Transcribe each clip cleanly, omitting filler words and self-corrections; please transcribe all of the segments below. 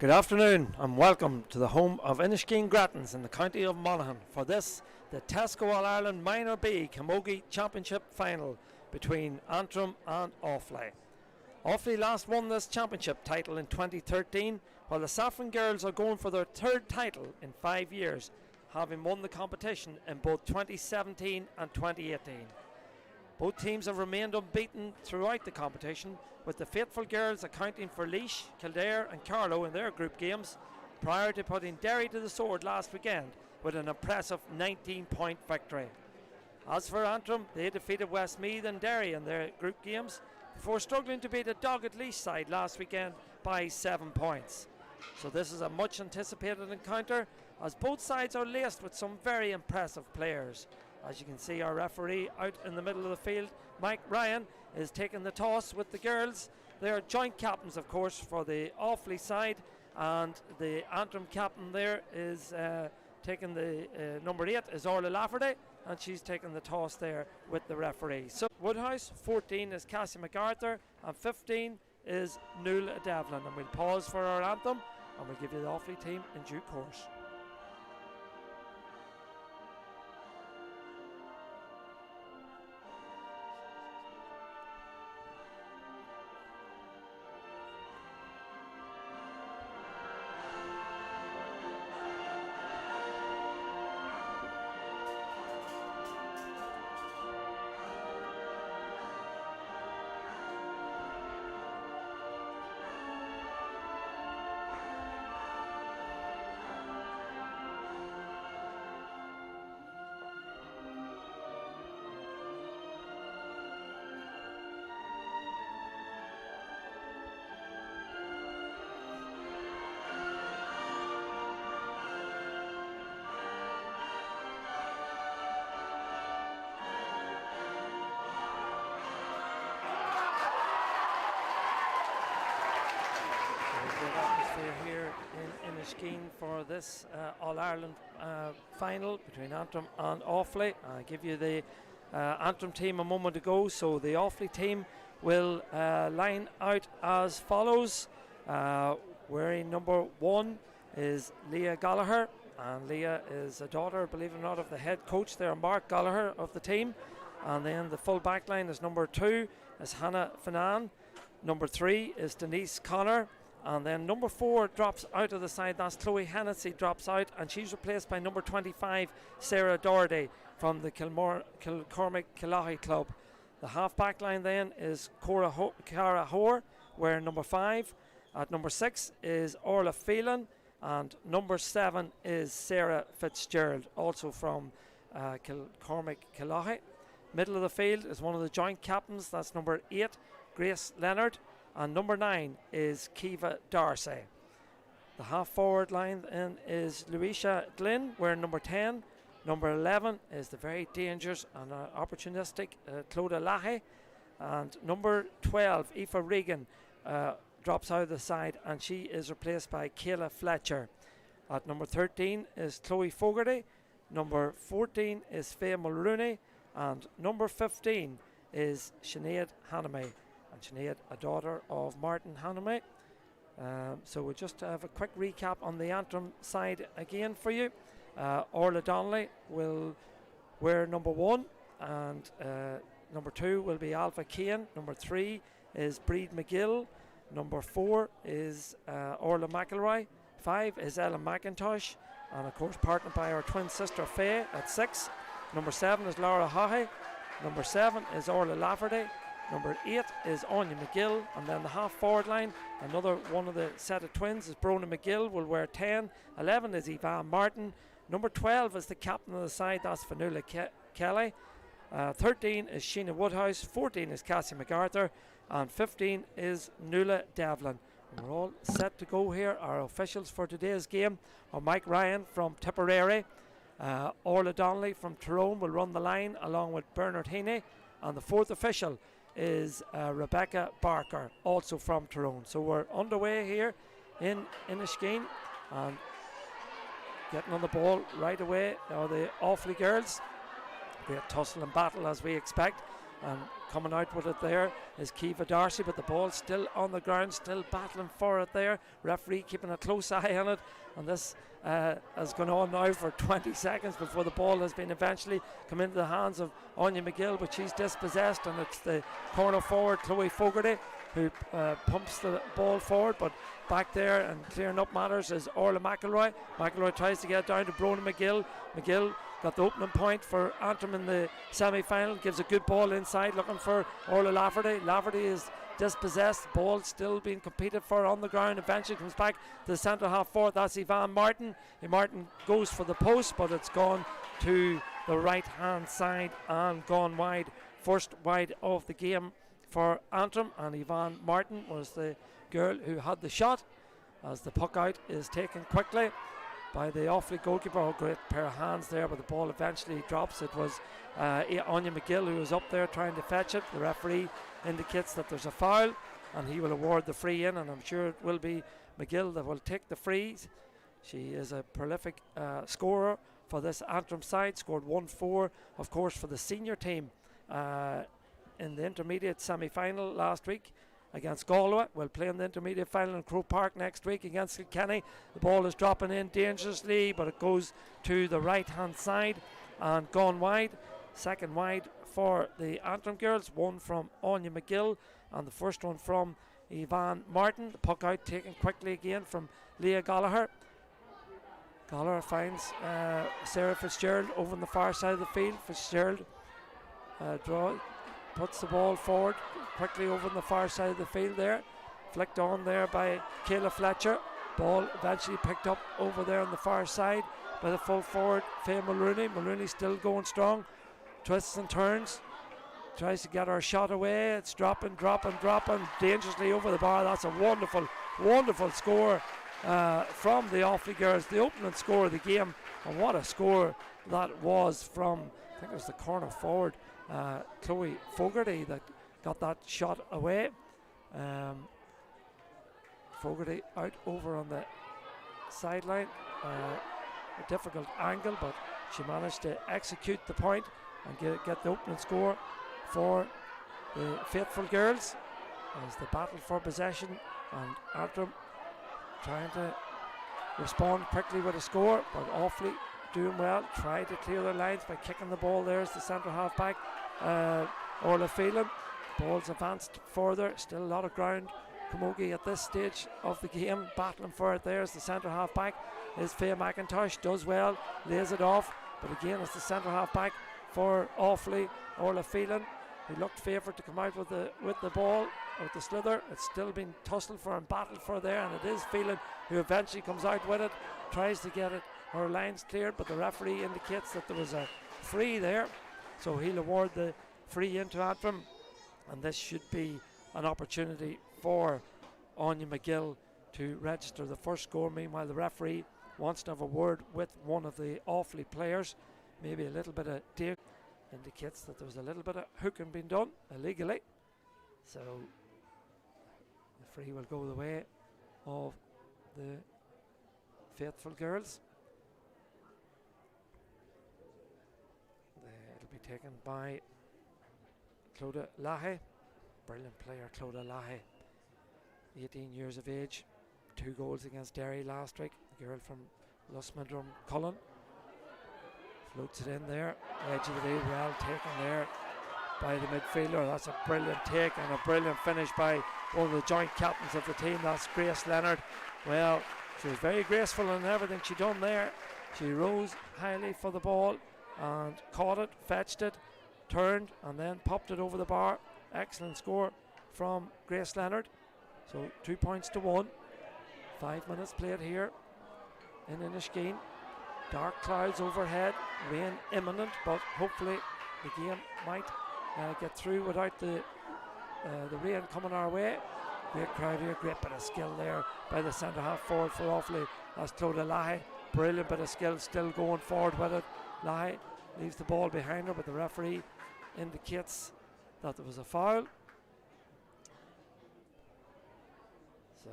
Good afternoon and welcome to the home of Inniskeen Grattans in the county of Monaghan for this, the Tesco All-Ireland Minor B Camogie Championship final between Antrim and Offaly. Offaly last won this championship title in 2013, while the Saffron Girls are going for their third title in 5 years, having won the competition in both 2017 and 2018. Both teams have remained unbeaten throughout the competition, with the faithful girls accounting for Laois, Kildare and Carlow in their group games, prior to putting Derry to the sword last weekend with an impressive 19-point victory. As for Antrim, they defeated Westmeath and Derry in their group games before struggling to beat a dogged Laois side last weekend by 7 points. So this is a much anticipated encounter, as both sides are laced with some very impressive players. As you can see, our referee out in the middle of the field, Mike Ryan, is taking the toss with the girls. They are joint captains, of course, for the Offaly side, and the Antrim captain there is taking the number 8 is Orla Lafferty, and she's taking the toss there with the referee. So Woodhouse, 14 is Cassie MacArthur, and 15 is Nuala Devlin. And we'll pause for our anthem, and we'll give you the Offaly team in due course. Here in Inniskeen for this All-Ireland final between Antrim and Offaly. I give you the Antrim team a moment ago. So the Offaly team will line out as follows. Wearing number 1 is Leah Gallagher, and Leah is a daughter, believe it or not, of the head coach there, Mark Gallagher, of the team. And then the full back line is number 2 is Hannah Finan, number 3 is Denise Connor, and then number 4 drops out of the side. That's Chloe Hennessy, drops out, and she's replaced by number 25, Sarah Doherty, from the Kilcormac Killahy club. The half back line then is Cara Hoare, wearing number 5. At number 6 is Orla Phelan, and number 7 is Sarah Fitzgerald, also from Kilcormac Killahy. Middle of the field is one of the joint captains. That's number 8, Grace Leonard, and number 9 is Kiva Darcy. The half forward line then is Louisa Glynn, wearing number 10. Number 11 is the very dangerous and opportunistic Clodagh Lahy. And number 12, Aoife Regan, drops out of the side, and she is replaced by Kayla Fletcher. At number 13 is Chloe Fogarty. Number 14 is Faye Mulrooney. And number 15 is Sinead Hanamy. And Sinead, a daughter of Martin Hanamy. So we'll just have a quick recap on the Antrim side again for you. Orla Donnelly will wear number 1, and number 2 will be Alpha Kane. Number 3 is Breed McGill. Number 4 is Orla McElroy. 5 is Ellen McIntosh, and of course partnered by our twin sister Faye at 6. Number 7 is Laura Haughey. Number 7 is Orla Lafferty. Number 8 is Anya McGill, and then the half forward line, another one of the set of twins is Brona McGill, will wear 10. 11 is Yvonne Martin. Number 12 is the captain of the side, that's Fanula Kelly. 13 is Sheena Woodhouse. 14 is Cassie MacArthur, and 15 is Nuala Devlin. And we're all set to go here. Our officials for today's game are Mike Ryan from Tipperary. Orla Donnelly from Tyrone will run the line along with Bernard Heaney, and the fourth official is Rebecca Barker, also from Tyrone. So we're underway here in Inniskeen, and getting on the ball right away are the Offaly girls. Great tussle and battle as we expect. And coming out with it there is Kiva Darcy, but the ball still on the ground, still battling for it there. Referee keeping a close eye on it, and this has gone on now for 20 seconds before the ball has been eventually come into the hands of Anya McGill, but she's dispossessed, and it's the corner forward Chloe Fogarty who pumps the ball forward, but back there and clearing up matters is Orla McElroy. McElroy tries to get down to Brona McGill. McGill got the opening point for Antrim in the semi-final, gives a good ball inside looking for Orla Lafferty. Lafferty is dispossessed, ball still being competed for on the ground, eventually comes back to the centre half forward, that's Yvonne Martin. Martin goes for the post, but it's gone to the right hand side and gone wide. First wide of the game for Antrim, and Yvonne Martin was the girl who had the shot, as the puck out is taken quickly by the Offaly goalkeeper. A great pair of hands there, but the ball eventually drops. It was Anya McGill who was up there trying to fetch it. The referee indicates that there's a foul, and he will award the free in, and I'm sure it will be McGill that will take the frees. She is a prolific scorer for this Antrim side, scored 1-4 of course for the senior team in the intermediate semi-final last week against Galway. We'll play in the intermediate final in Croke Park next week against Kilkenny. The ball is dropping in dangerously, but it goes to the right hand side and gone wide. Second wide for the Antrim girls, one from Anya McGill and the first one from Yvonne Martin. The puck out taken quickly again from Leah Gallagher. Gallagher finds Sarah Fitzgerald over on the far side of the field. Fitzgerald puts the ball forward quickly over on the far side of the field there. Flicked on there by Kayla Fletcher. Ball eventually picked up over there on the far side by the full forward Faye Mulrooney. Mulrooney still going strong. Twists and turns. Tries to get her shot away. It's dropping dangerously over the bar. That's a wonderful score from the Offaly girls. The opening score of the game. And what a score that was from, I think it was the corner forward, Chloe Fogarty, that got that shot away. Fogarty out over on the sideline. A difficult angle, but she managed to execute the point and get the opening score for the faithful girls as the battle for possession, and Antrim trying to respond quickly with a score, but Offaly doing well, tried to clear their lines by kicking the ball. There's the centre half back, Orla Phelan. Ball's advanced further, still a lot of ground. Camogie at this stage of the game battling for it. There's the centre half back is Faye McIntosh, does well, lays it off, but again it's the centre half back for Offaly, Orla Phelan, who looked favoured to come out with the ball, with the slither. It's still been tussled for and battled for there, and it is Phelan who eventually comes out with it, tries to get it, her lines cleared, but the referee indicates that there was a free there, so he'll award the free into Antrim, and this should be an opportunity for Anya McGill to register the first score. Meanwhile, the referee wants to have a word with one of the Offaly players. Maybe a little bit of dare indicates that there was a little bit of hooking being done illegally, so the free will go the way of the faithful girls. It'll be taken by Clodagh Lahy. Brilliant player, Clodagh Lahy, 18 years of age, 2 goals against Derry last week. The girl from Lusmondrum Cullen floats it in there, edge of the field, well taken there by the midfielder. That's a brilliant take and a brilliant finish by one of the joint captains of the team. That's Grace Leonard. Well, she was very graceful in everything she done there. She rose highly for the ball and caught it, fetched it, turned and then popped it over the bar. Excellent score from Grace Leonard. So 2 points to 1. 5 minutes played here in Inniskeen. Dark clouds overhead, rain imminent, but hopefully the game might get through without the rain coming our way. Great crowd here, great bit of skill there by the centre half forward for Offaly. That's Clodagh Lahy. Brilliant bit of skill, still going forward with it. Lahy leaves the ball behind her, but the referee indicates that there was a foul. So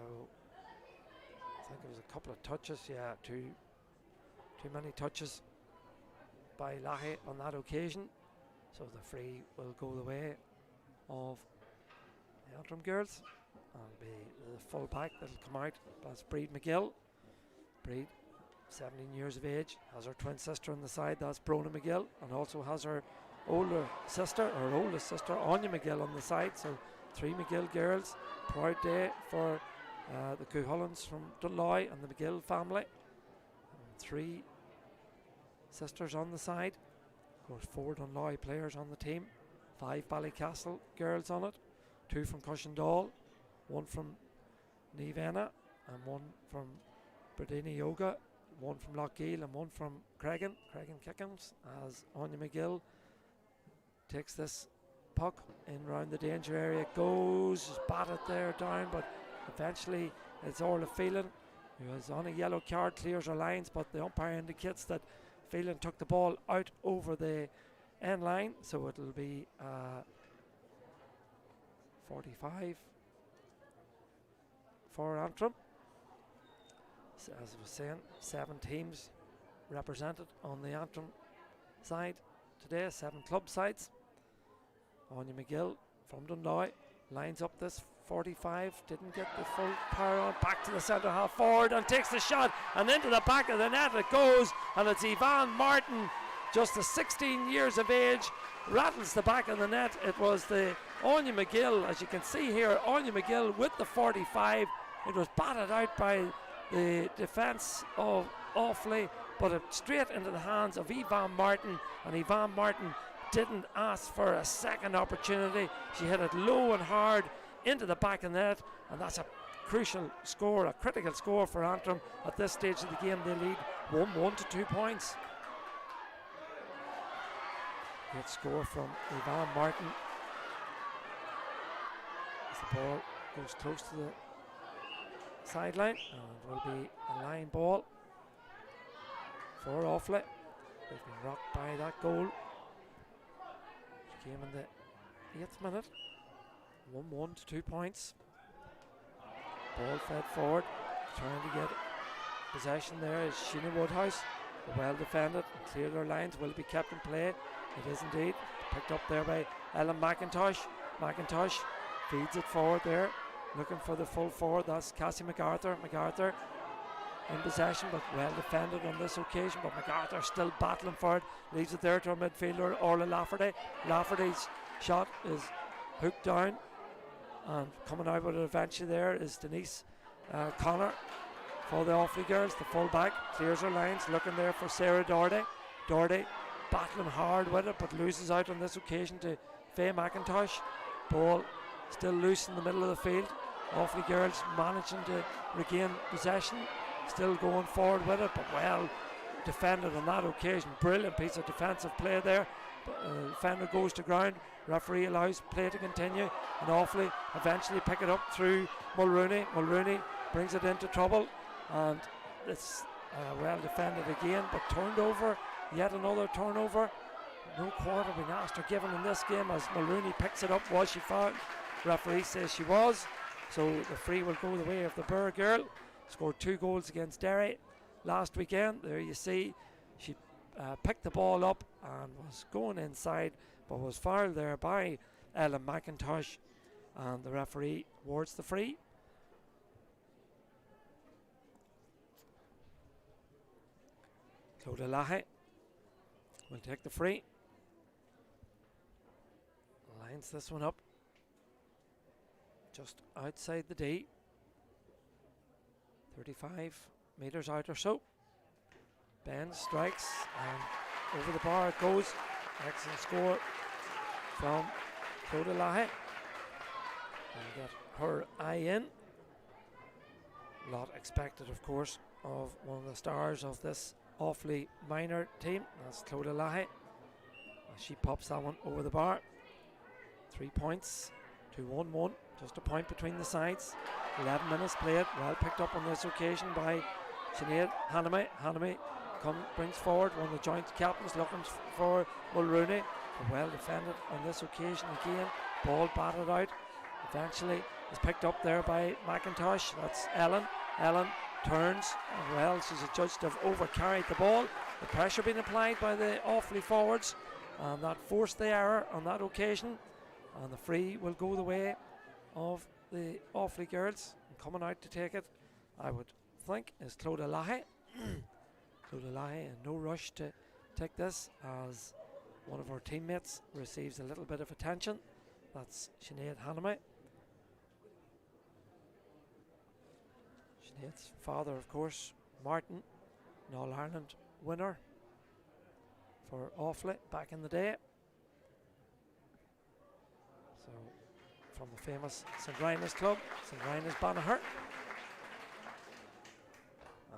I think it was a couple of touches, yeah, too many touches by Lahy on that occasion. So the free will go the way of the Antrim girls. And be the full back that'll come out. That's Breed McGill. Breed, 17 years of age, has her twin sister on the side, that's Brona McGill, and also has her older sister, or oldest sister, Anya McGill on the side. So 3 McGill girls. Proud day for the Cuhullans from Dunloy and the McGill family. And 3 sisters on the side. Of course, 4 Dunloy players on the team. 5 Ballycastle girls on it. 2 from Cushendall, 1 from Nevena, and 1 from Bradini Yoga, 1 from Lochgiel, and 1 from Cregan Kickens, as Anya McGill takes this puck in round the danger area. It goes, is batted there down, but eventually it's Orla Phelan, who is on a yellow card, clears her lines, but the umpire indicates that Phelan took the ball out over the end line, so it'll be 45 for Antrim. So as I was saying, 7 teams represented on the Antrim side today, 7 club sides. Anya McGill from Dunloy lines up this 45, didn't get the full power on, back to the centre half forward and takes the shot, and into the back of the net it goes, and it's Yvonne Martin, just 16 years of age, rattles the back of the net. It was the Anya McGill, as you can see here, Anya McGill with the 45. It was batted out by the defence of Offaly, but it straight into the hands of Yvonne Martin, and Yvonne Martin didn't ask for a second opportunity. She hit it low and hard into the back of the net, and that's a crucial score, a critical score for Antrim. At this stage of the game they lead 1-1 to 2 points. Good score from Yvonne Martin as the ball goes close to the sideline, and it will be a line ball for Offaly. They've been rocked by that goal. She came in the 8th minute. 1-1 to 2 points. Ball fed forward, trying to get possession there is Sheena Woodhouse. Well defended and cleared her lines. Will it be kept in play? It is indeed. Picked up there by Ellen McIntosh. McIntosh feeds it forward there, looking for the full forward. That's Cassie MacArthur. MacArthur in possession, but well defended on this occasion. But MacArthur still battling for it. Leaves it there to our midfielder, Orla Lafferty. Lafferty's shot is hooked down, and coming out with it eventually there is Denise Connor for the Offaly girls. The full back clears her lines, looking there for Sarah Doherty. Doherty battling hard with it, but loses out on this occasion to Faye McIntosh. Ball still loose in the middle of the field. Offaly girls managing to regain possession, still going forward with it, but well defended on that occasion. Brilliant piece of defensive play there. Defender goes to ground, referee allows play to continue, and Offaly eventually pick it up through Mulrooney. Mulrooney brings it into trouble, and it's well defended again, but turned over, yet another turnover. No quarter being asked or given in this game as Mulrooney picks it up. Was she fouled? Referee says she was, so the free will go the way of the Burr girl. Scored 2 goals against Derry last weekend. There you see she picked the ball up and was going inside, but was fouled there by Ellen McIntosh, and the referee awards the free. Clodagh Lahi will take the free. Lines this one up just outside the D. 35 metres out or so. Bends, strikes, and over the bar it goes. Excellent score from Clodagh Lahi. And get her eye in. A lot expected, of course, of one of the stars of this Offaly minor team. That's Clodagh Lahi. She pops that one over the bar. 3 points to 1-1. Just a point between the sides. 11 minutes played. Well picked up on this occasion by Sinead Hanami. Hanami brings forward one of the joint captains, looking for Mulrooney. Well defended on this occasion again. Ball batted out. Eventually is picked up there by McIntosh. That's Ellen. Ellen turns, and well, she's adjudged to have overcarried the ball. The pressure being applied by the Offaly forwards. and that forced the error on that occasion, and the free will go the way of the Offaly girls. And coming out to take it, I would think, is Clodagh Lahi. Clodagh Lahi in no rush to take this, as one of her teammates receives a little bit of attention. That's Sinead Hanamy. Sinead's father, of course, Martin, an All-Ireland winner for Offaly back in the day. So, from the famous St. Rina's club, St. Rina's Banagher.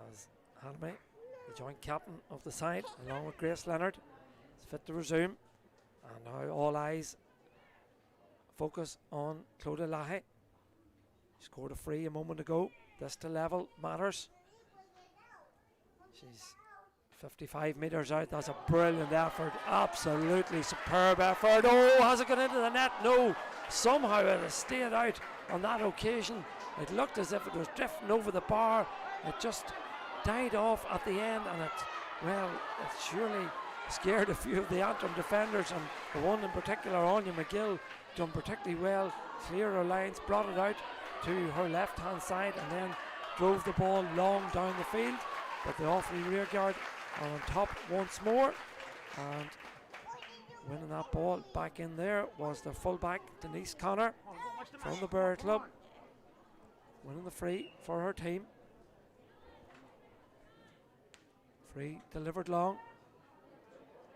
As Hanamy, the joint captain of the side, along with Grace Leonard, is fit to resume. And now all eyes focus on Clodagh Lahi. She scored a free a moment ago. This to level matters. She's 55 metres out. That's a brilliant effort. Absolutely superb effort. Oh, has it gone into the net? No. Somehow it has stayed out on that occasion. It looked as if it was drifting over the bar. It just died off at the end, and it surely scared a few of the Antrim defenders, and the one in particular, Anya McGill, done particularly well. Clear her lines, brought it out to her left hand side, and then drove the ball long down the field. But the Offaly rearguard are on top once more, and winning that ball back in there was the fullback Denise Connor from the Bear Club, winning the free for her team. Free delivered long.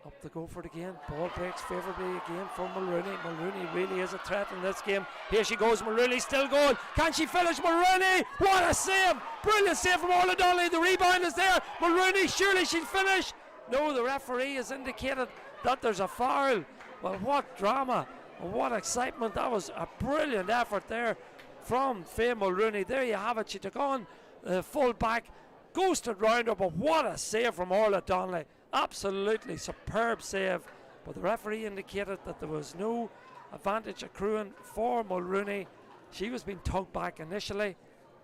Up the go for it again. Ball breaks favourably again for Mulrooney. Mulrooney really is a threat in this game. Here she goes. Mulrooney still going. Can she finish? Mulrooney! What a save! Brilliant save from Orla Donnelly. The rebound is there. Mulrooney, surely she'll finish. No, the referee has indicated that there's a foul. Well, what drama and what excitement. That was a brilliant effort there from Faye Mulrooney. There you have it. She took on the full back, ghosted round her, but what a save from Orla Donnelly. Absolutely superb save, but the referee indicated that there was no advantage accruing for Mulrooney. She was being tugged back initially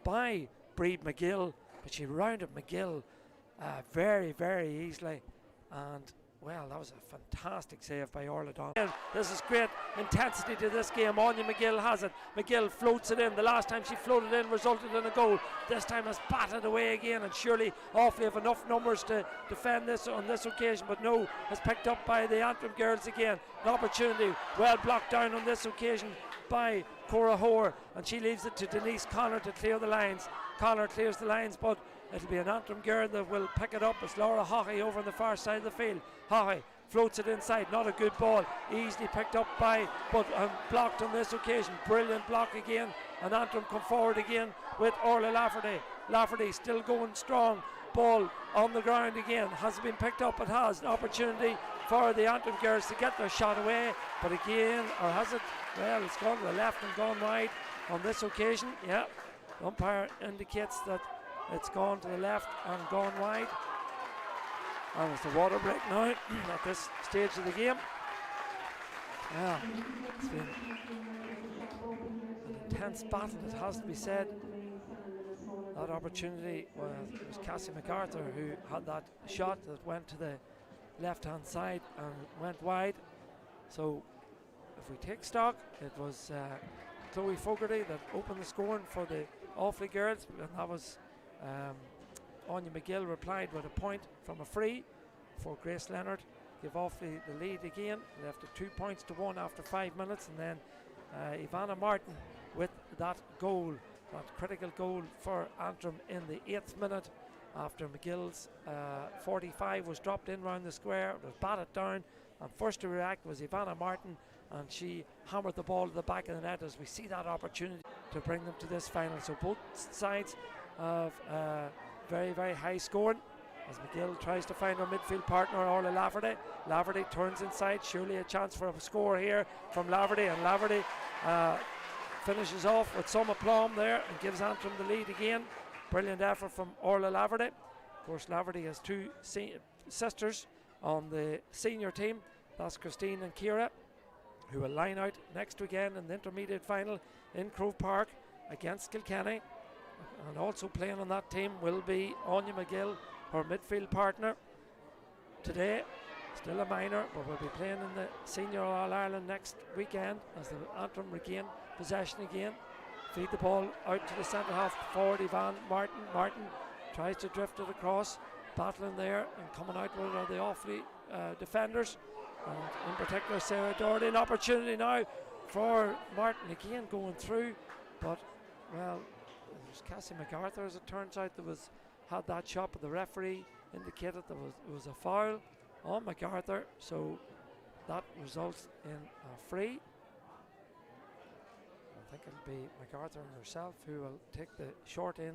by Breed McGill, but she rounded McGill very, very easily, and well, that was a fantastic save by Orla Donnelly. This is great intensity to this game. Anya McGill has it. McGill floats it in. The last time she floated in resulted in a goal. This time has batted away again, and surely Offaly have enough numbers to defend this on this occasion, but no, has picked up by the Antrim girls again. An opportunity well blocked down on this occasion by Cora Hoare, and she leaves it to Denise Connor to clear the lines. Connor clears the lines, but it'll be an Antrim girl that will pick it up. It's Laura Haughey over on the far side of the field. Haughey floats it inside, not a good ball, easily picked up by, but blocked on this occasion. Brilliant block again, and Antrim come forward again with Orla Lafferty. Lafferty still going strong, ball on the ground again. Has it been picked up? It has. An opportunity for the Antrim girls to get their shot away, but again, or has it? Well, it's gone to the left and gone wide on this occasion. Yeah, the umpire indicates that it's gone to the left and gone wide. And it's a water break now at this stage of the game. Yeah, it's been an intense battle, it has to be said. That opportunity, well, it was Cassie MacArthur who had that shot that went to the left hand side and went wide. So if we take stock, it was Chloe Fogarty that opened the scoring for the Offaly girls, and that was Anya McGill replied with a point from a free for Grace Leonard. Give Offaly the lead again, left it 2 points to 1 after 5 minutes, and then Ivana Martin with that goal, that critical goal for Antrim in the 8th minute after McGill's 45 was dropped in round the square. It was batted down, and first to react was Ivana Martin, and she hammered the ball to the back of the net as we see that opportunity to bring them to this final. So both sides of very, very high scoring as McGill tries to find her midfield partner Orla Lafferty. Lafferty turns inside, surely a chance for a score here from Lafferty, and Lafferty finishes off with some aplomb there and gives Antrim the lead again. Brilliant effort from Orla Lafferty. Of course, Lafferty has two sisters on the senior team. That's Christine and Ciara, who will line out next weekend in the intermediate final in Grove Park against Kilkenny. And also playing on that team will be Anya McGill, her midfield partner. Today, Still a minor, but will be playing in the Senior All-Ireland next weekend as the Antrim regain possession again. Feed the ball out to the centre half forward, Ivan Martin. Martin tries to drift it across, battling there and coming out with it are the Offaly defenders. And in particular Sarah Doherty. An opportunity now for Martin again going through, but well, it was Cassie MacArthur as it turns out that had that shot, but the referee indicated there was a foul on MacArthur, so that results in a free. I think it'll be MacArthur herself who will take the short in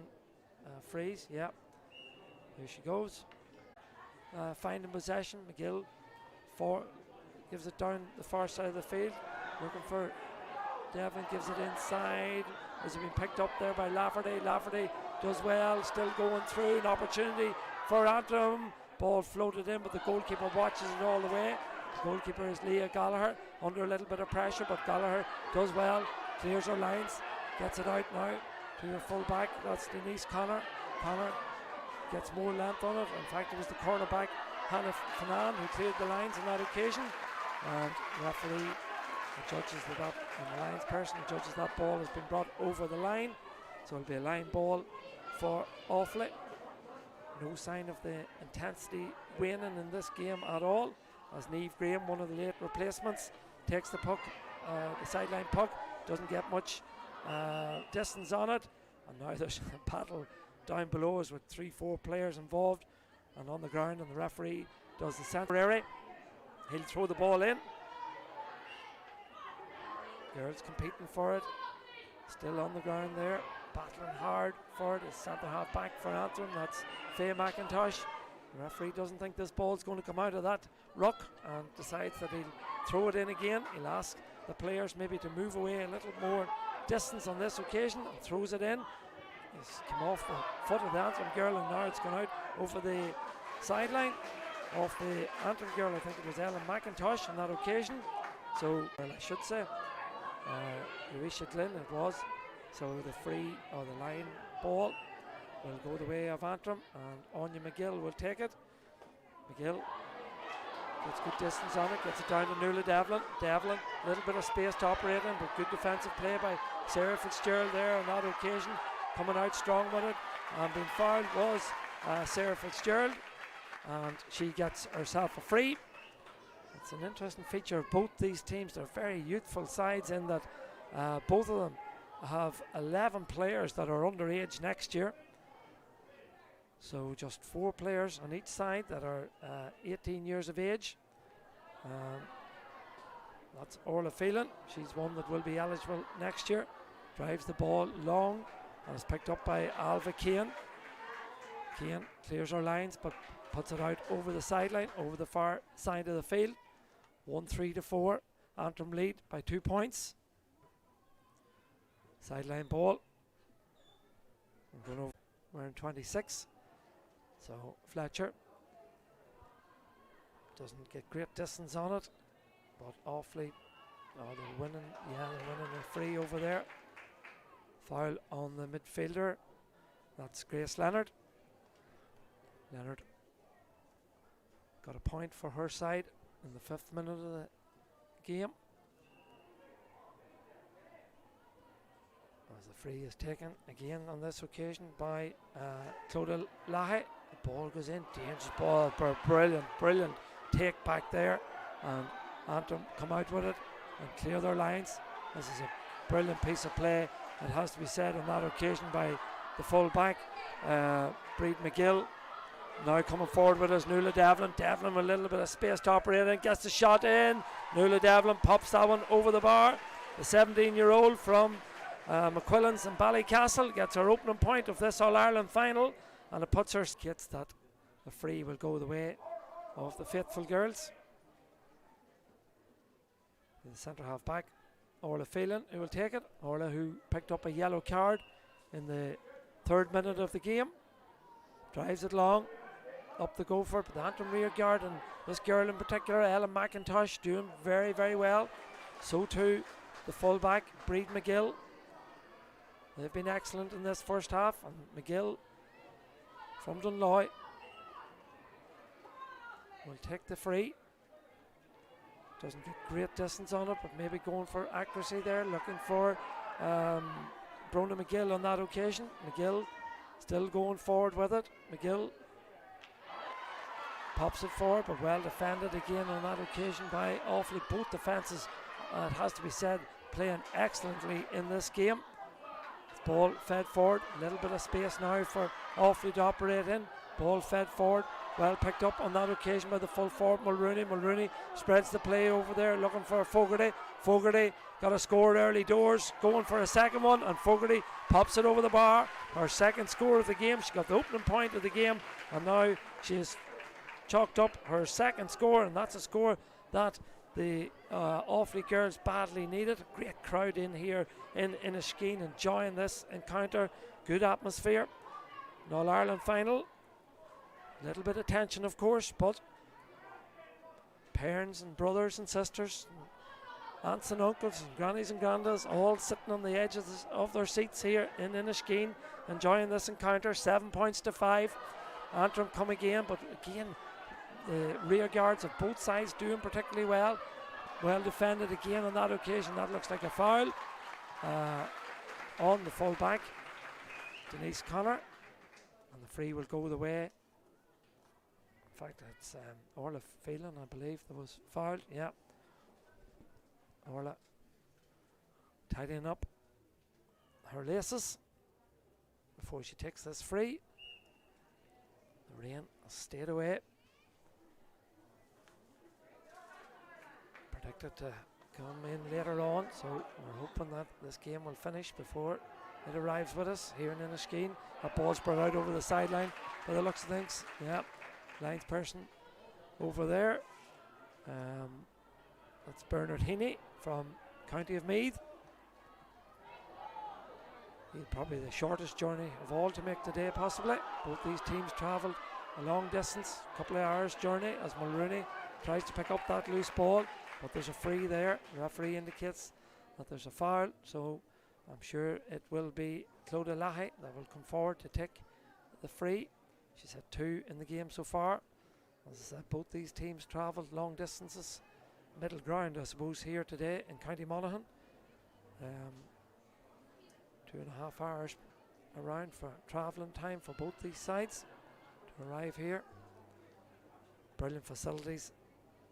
freeze. Yeah, here she goes. Finding possession, McGill gives it down the far side of the field, looking for Devlin, gives it inside. Has it been picked up there by Lafferty? Lafferty does well, still going through. An opportunity for Antrim. Ball floated in, but the goalkeeper watches it all the way. The goalkeeper is Leah Gallagher, under a little bit of pressure, but Gallagher does well, clears her lines, gets it out now to her full back. That's Denise Connor. Connor gets more length on it. In fact, it was the cornerback Hannah Fanan who cleared the lines on that occasion, and the referee judges that, and the lines person judges that ball has been brought over the line, so it'll be a line ball for Offaly. No sign of the intensity waning in this game at all, as Niamh Graham, one of the late replacements, takes the puck, the sideline puck, doesn't get much distance on it, and now there's a battle down below us with 3-4 players involved and on the ground, and the referee does the centre area. He'll throw the ball in. Girls competing for it, still on the ground there, battling hard for it. It's centre half back for Antrim, that's Faye McIntosh. The referee doesn't think this ball's going to come out of that ruck and decides that he'll throw it in again. He'll ask the players maybe to move away a little more distance on this occasion, and throws it in. It's come off the foot of the Antrim girl, and now it's gone out over the sideline off the Antrim girl. I think it was Ellen McIntosh on that occasion. So, well, I should say Erisha Glynn it was. So the free or the line ball will go the way of Antrim, and Anya McGill will take it. McGill gets good distance on it, gets it down to Nuala Devlin. Devlin, a little bit of space to operate in, but good defensive play by Sarah Fitzgerald there on that occasion, coming out strong with it, and being fouled was Sarah Fitzgerald, and she gets herself a free. It's an interesting feature of both these teams. They're very youthful sides in that both of them have 11 players that are underage next year. So just 4 players on each side that are 18 years of age. That's Orla Phelan. She's one that will be eligible next year. Drives the ball long and is picked up by Alva Kane. Kane clears her lines but puts it out over the sideline, over the far side of the field. 1-3-4. Antrim lead by 2 points. Sideline ball. We're in 26. So Fletcher doesn't get great distance on it, but Offaly, they're winning. Yeah, they're winning a free over there. Foul on the midfielder. That's Grace Leonard. Leonard got a point for her side in the 5th minute of the game. As the free is taken again on this occasion by Clodagh Lahe. The ball goes in, dangerous ball, brilliant take back there, and Antrim come out with it and clear their lines. This is a brilliant piece of play, it has to be said, on that occasion by the full back, Breed McGill. Now coming forward with us, Nuala Devlin. Devlin with a little bit of space to operate in, gets the shot in. Nuala Devlin pops that one over the bar. The 17-year-old from McQuillan's in Ballycastle gets her opening point of this All-Ireland final, and it puts her, gets that the free will go the way of the faithful girls. The centre half back, Orla Phelan, who will take it. Orla, who picked up a yellow card in the 3rd minute of the game, drives it long, up the go for it, but the Antrim rear guard, and this girl in particular, Ellen McIntosh, doing very, very well. So too the fullback, Breed McGill. They've been excellent in this first half, and McGill from Dunloy will take the free. Doesn't get great distance on it, but maybe going for accuracy there, looking for Brona McGill on that occasion. McGill still going forward with it. McGill pops it forward, but well defended again on that occasion by Offaly. Both defences, it has to be said, playing excellently in this game. Ball fed forward, a little bit of space now for Offaly to operate in. Ball fed forward, well picked up on that occasion by the full forward Mulrooney. Mulrooney spreads the play over there, looking for Fogarty. Fogarty got a score early doors, going for a second one, and Fogarty pops it over the bar. Her second score of the game. She got the opening point of the game, and now she has chalked up her second score, and that's a score that the Offaly girls badly needed. A great crowd in here in Inniskeen enjoying this encounter. Good atmosphere. An All-Ireland final. A little bit of tension, of course, but parents and brothers and sisters, and aunts and uncles and grannies and grandads all sitting on the edges of their seats here in Inniskeen enjoying this encounter. 7 points to 5. Antrim come again, but again the rear guards of both sides doing particularly well. Well defended again on that occasion. That looks like a foul on the full back, Denise Connor, and the free will go the way. In fact, it's Orla Phelan, I believe, that was fouled. Yeah, Orla tidying up her laces before she takes this free. The rain has stayed away. Predicted to come in later on, so we're hoping that this game will finish before it arrives with us here in Inniskeen. That ball spread out over the sideline by the looks of things. Yeah, lines person over there. That's Bernard Heaney from County of Meath. He's probably the shortest journey of all to make today, possibly. Both these teams travelled a long distance, a couple of hours journey, as Mulrooney tries to pick up that loose ball. But there's a free there. The referee indicates that there's a foul, so I'm sure it will be Clodagh Lahey that will come forward to take the free. She's had 2 in the game so far. As I said, both these teams travelled long distances. Middle ground, I suppose, here today in County Monaghan. 2.5 hours around for travelling time for both these sides to arrive here. Brilliant facilities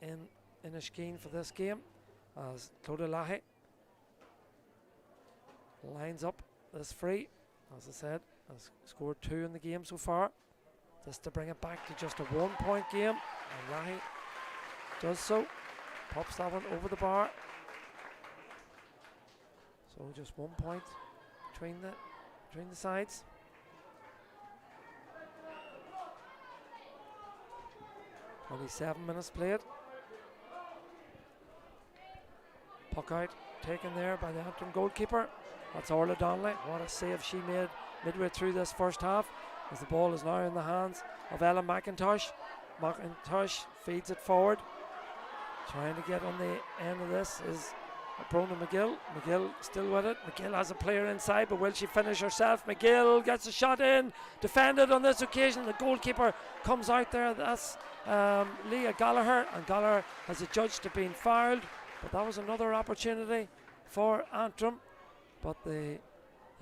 in Inniskeen for this game, as Clodagh Lahey lines up this free. As I said, has scored 2 in the game so far, just to bring it back to just a 1 point game, and Lahey does so, pops that one over the bar. So just 1 point between the sides. Only 7 minutes played. Puck out taken there by the Antrim goalkeeper. That's Orla Donnelly. What a save she made midway through this first half, as the ball is now in the hands of Ellen McIntosh. McIntosh feeds it forward. Trying to get on the end of this is Brona McGill. McGill still with it. McGill has a player inside, but will she finish herself? McGill gets a shot in. Defended on this occasion. The goalkeeper comes out there. That's Leah Gallagher, and Gallagher has adjudged to being fouled. But that was another opportunity for Antrim. But there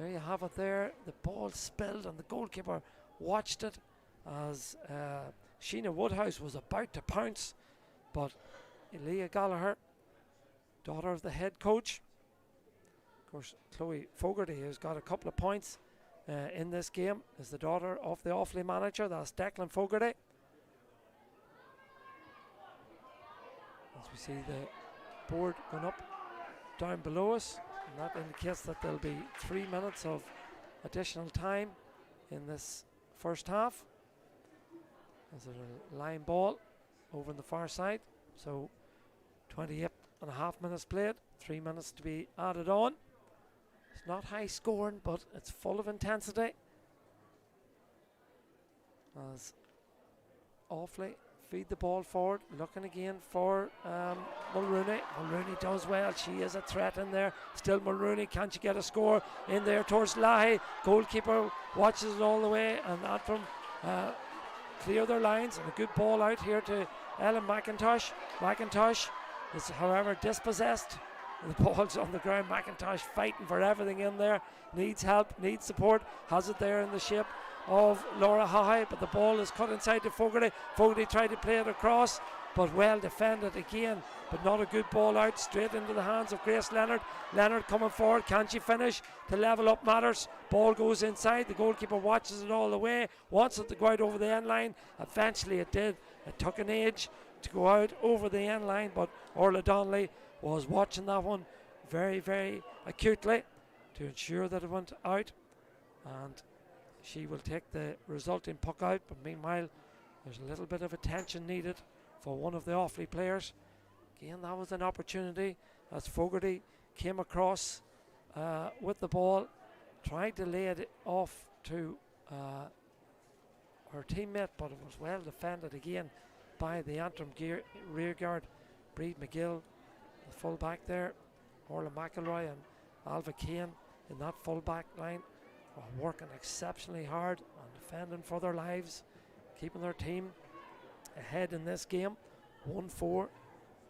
you have it there. The ball spilled and the goalkeeper watched it as Sheena Woodhouse was about to pounce. But Leah Gallagher, daughter of the head coach, of course Chloe Fogarty, has got a couple of points in this game, is the daughter of the Offaly manager. That's Declan Fogarty. As we see the board going up down below us, and that indicates that there'll be 3 minutes of additional time in this first half. There's a line ball over on the far side, so 28.5 minutes played, 3 minutes to be added on. It's not high scoring, but it's full of intensity, as Offaly feed the ball forward, looking again for Mulrooney. Mulrooney does well. She is a threat in there. Still Mulrooney. Can she get a score in there towards Lahey? Goalkeeper watches it all the way, and Antrim clear their lines, and a good ball out here to Ellen McIntosh. McIntosh is, however, dispossessed. The ball's on the ground. McIntosh fighting for everything in there. Needs help, needs support. Has it there in the shape of Laura High, but the ball is cut inside to Fogarty. Fogarty tried to play it across, but well defended again. But not a good ball out, straight into the hands of Grace Leonard. Leonard coming forward, can she finish to level up matters? Ball goes inside, the goalkeeper watches it all the way, wants it to go out over the end line. Eventually it did. It took an age to go out over the end line, but Orla Donnelly was watching that one very, very acutely to ensure that it went out, and she will take the resulting puck out. But meanwhile, there's a little bit of attention needed for one of the Offaly players. Again, that was an opportunity as Fogarty came across with the ball, tried to lay it off to her teammate, but it was well defended again by the Antrim rearguard, Breed McGill, the full back there. Orla McElroy and Alva Kane in that full back line are working exceptionally hard and defending for their lives, keeping their team ahead in this game, 1-4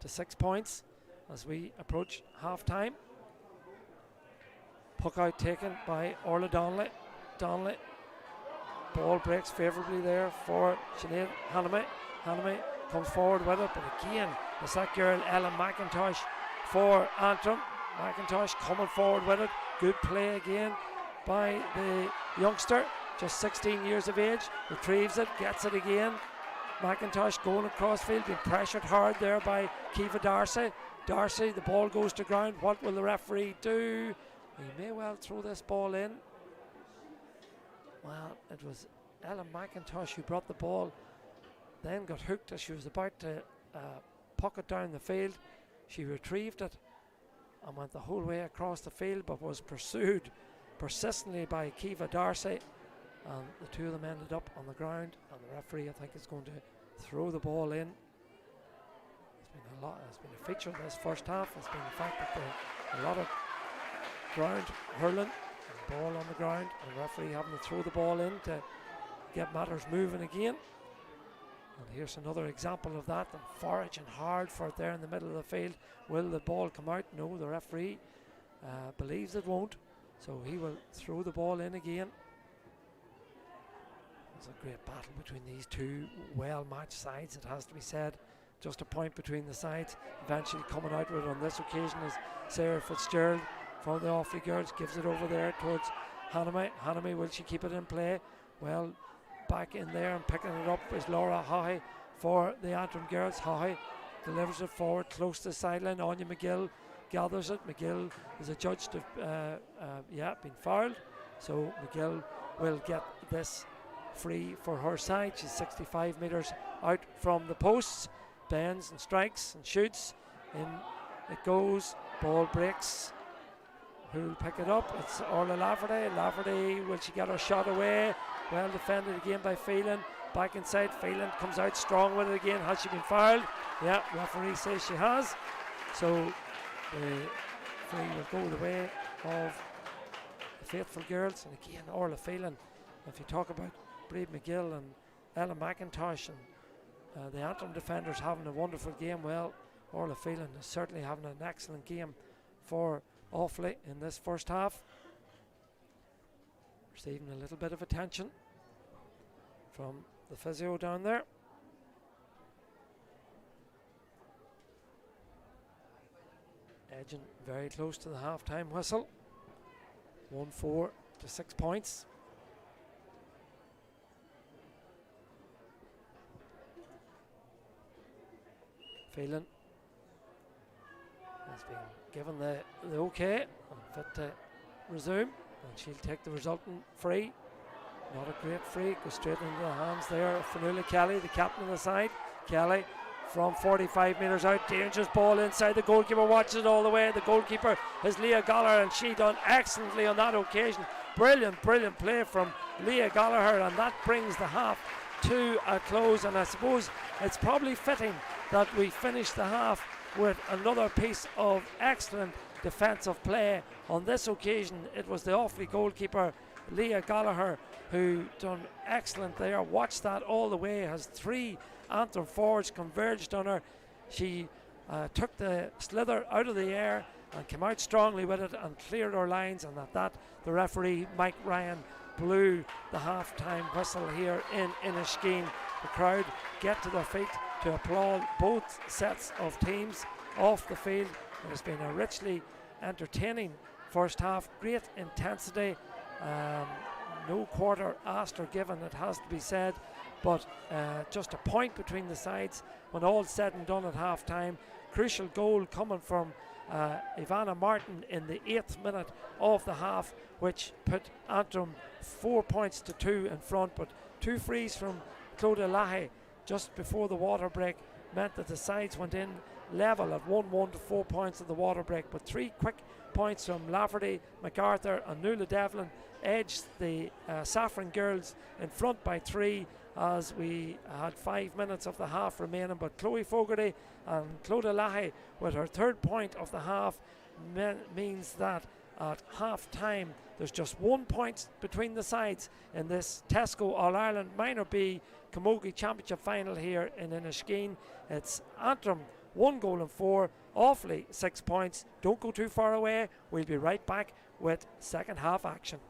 to 6 points as we approach half time. Puck out taken by Orla Donnelly. Donnelly, ball breaks favourably there for Sinead Hanamy. Hanamy comes forward with it, but again it's that girl Ellen McIntosh for Antrim. McIntosh coming forward with it, good play again by the youngster, just 16 years of age, retrieves it, gets it again. McIntosh going across field, being pressured hard there by Kiva Darcy. Darcy, the ball goes to ground. What will the referee do? He may well throw this ball in. Well, it was Ellen McIntosh who brought the ball, then got hooked as she was about to puck it down the field. She retrieved it and went the whole way across the field, but was pursued persistently by Kiva Darcy, and the two of them ended up on the ground, and the referee, I think, is going to throw the ball in. It's been a feature of this first half. It's been the fact that a lot of ground hurling and ball on the ground, and the referee having to throw the ball in to get matters moving again. And here's another example of that, and foraging hard for it there in the middle of the field. Will the ball come out? No, the referee believes it won't, so he will throw the ball in again. It's a great battle between these two well-matched sides, it has to be said. Just a point between the sides. Eventually coming out with it on this occasion is Sarah Fitzgerald from the Offaly girls. Gives it over there towards Hanamy. Hanamy, will she keep it in play? Well, back in there and picking it up is Laura Haughey for the Antrim girls. Haughey delivers it forward close to the sideline. Anya McGill gathers it. McGill is adjudged to been fouled, so McGill will get this free for her side. She's 65 metres out from the posts, bends and strikes and shoots. In it goes, ball breaks. Who'll pick it up? It's Orla Lafferty. Lafferty, will she get her shot away? Well defended again by Phelan. Back inside, Phelan comes out strong with it again. Has she been fouled? Yeah, referee says she has. So the free will go the way of the faithful girls. And again, Orla Phelan, if you talk about Breed McGill and Ella McIntosh and the Antrim defenders having a wonderful game, well, Orla Phelan is certainly having an excellent game for Offaly in this first half. Receiving a little bit of attention from the physio down there. Edging very close to the half-time whistle. 1-4 to 6 points. Phelan has been given the okay and fit to resume, and she'll take the resulting free. Not a great free, goes straight into the hands there of Fionnuala Kelly, the captain of the side. Kelly from 45 metres out, dangerous ball inside. The goalkeeper watches it all the way. The goalkeeper is Leah Gallagher, and she done excellently on that occasion. Brilliant play from Leah Gallagher, and that brings the half to a close. And I suppose it's probably fitting that we finish the half with another piece of excellent defensive play. On this occasion, it was the Offaly goalkeeper Leah Gallagher who done excellent there. Watched that all the way. Has three Antrim forwards converged on her. She took the slither out of the air and came out strongly with it and cleared our lines, and at that the referee Mike Ryan blew the half-time whistle here in Inniskeen. The crowd get to their feet to applaud both sets of teams off the field. It has been a richly entertaining first half, great intensity, no quarter asked or given, it has to be said, but just a point between the sides when all said and done at half time. Crucial goal coming from Ivana Martin in the 8th minute of the half, which put Antrim 4 points to 2 in front, but 2 frees from Clodagh Lahi just before the water break meant that the sides went in level at 1-1 to 4 points of the water break, but 3 quick points from Lafferty, MacArthur and Nuala Devlin edged the Saffron girls in front by 3 as we had 5 minutes of the half remaining, but Chloe Fogarty and Clodagh Lahi with her 3rd point of the half means that at half time there's just 1 point between the sides in this Tesco All-Ireland Minor B Camogie Championship final here in Inniskeen. It's Antrim 1 goal and 4, Offaly 6 points. Don't go too far away, we'll be right back with second half action.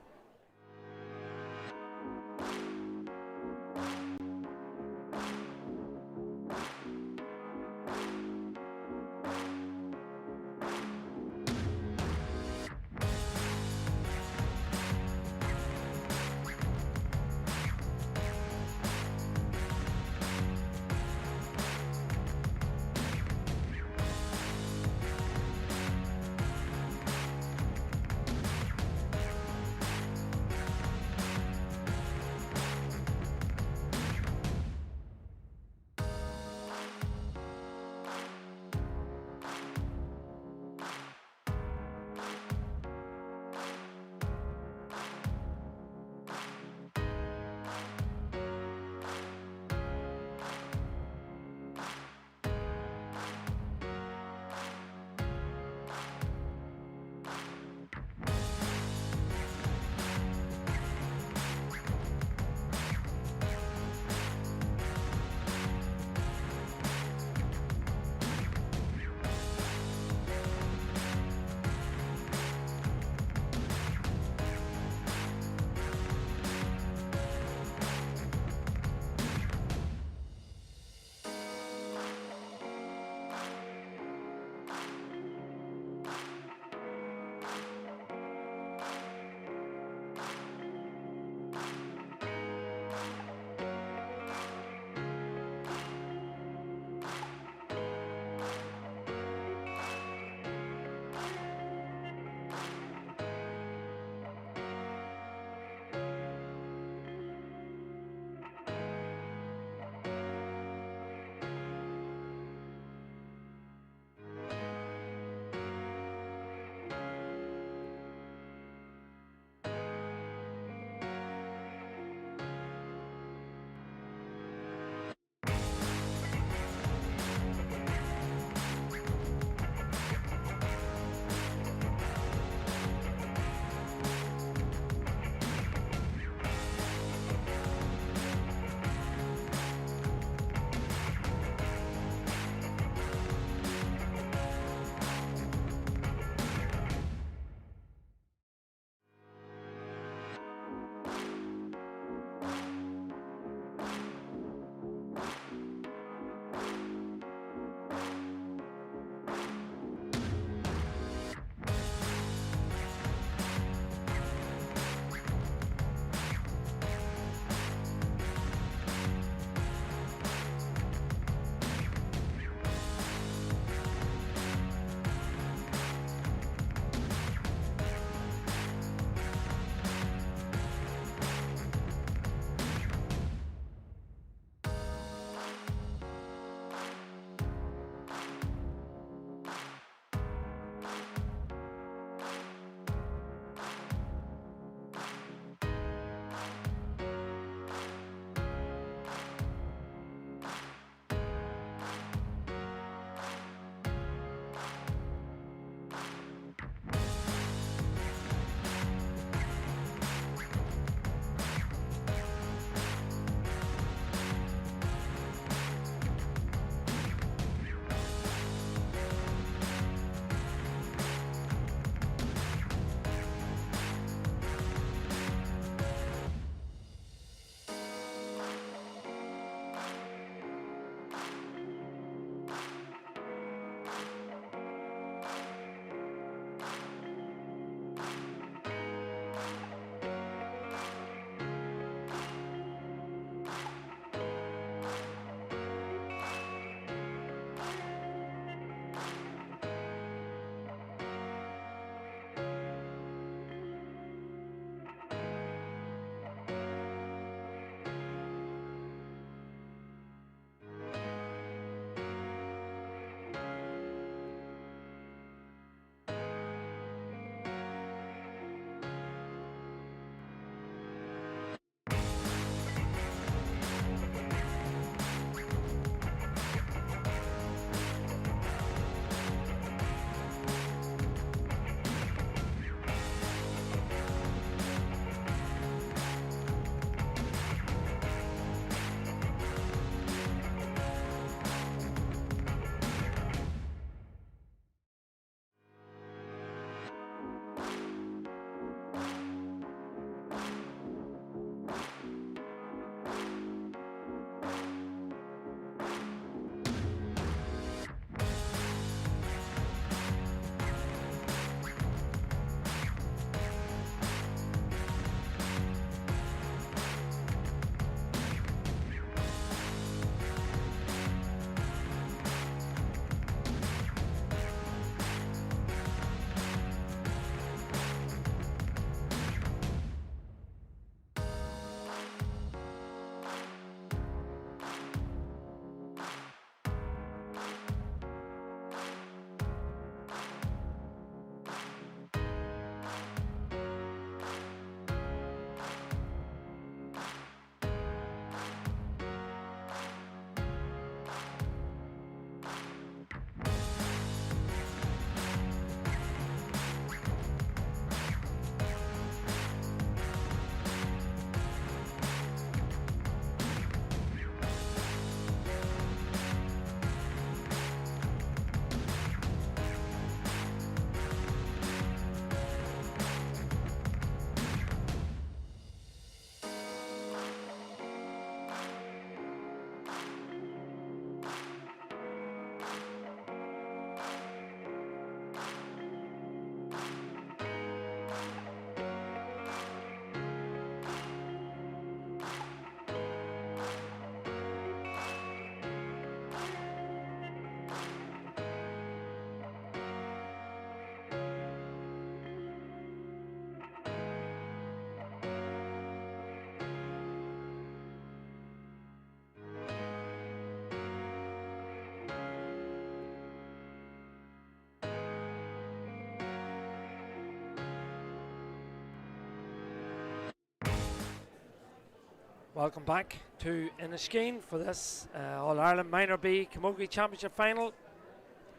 Welcome back to Inniskeen for this All-Ireland Minor B Camogie Championship final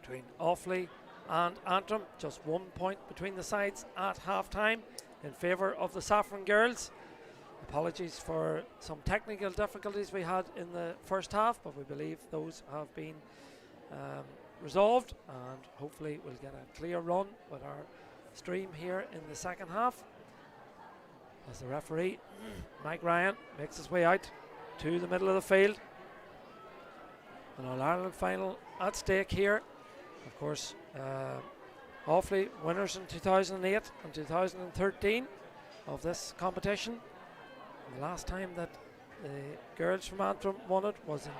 between Offaly and Antrim. Just 1 point between the sides at half-time in favour of the Saffron girls. Apologies for some technical difficulties we had in the first half, but we believe those have been resolved, and hopefully we'll get a clear run with our stream here in the second half. As the referee, Mike Ryan, makes his way out to the middle of the field. An All-Ireland final at stake here. Of course, Offaly winners in 2008 and 2013 of this competition. And the last time that the girls from Antrim won it was in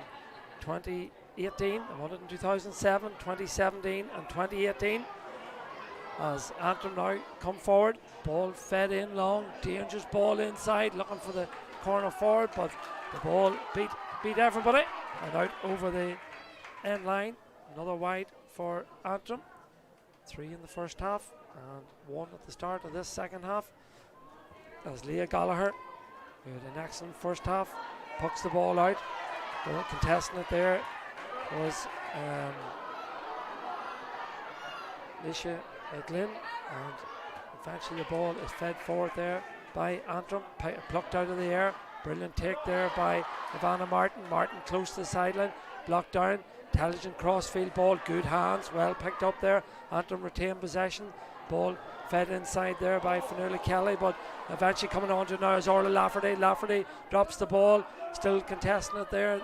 2018. They won it in 2007, 2017 and 2018. As Antrim now come forward, ball fed in long, dangerous ball inside, looking for the corner forward, but the ball beat everybody and out over the end line. Another wide for Antrim. 3 in the first half and 1 at the start of this second half. As Leah Gallagher, who had an excellent first half, pucks the ball out. The contesting it there was Lisha Glynn, and eventually the ball is fed forward there by Antrim, plucked out of the air. Brilliant take there by Ivana Martin. Martin close to the sideline, blocked down. Intelligent crossfield ball, good hands, well picked up there. Antrim retained possession. Ball fed inside there by Fionnuala Kelly, but eventually coming on to now is Orla Lafferty. Lafferty drops the ball, still contesting it there.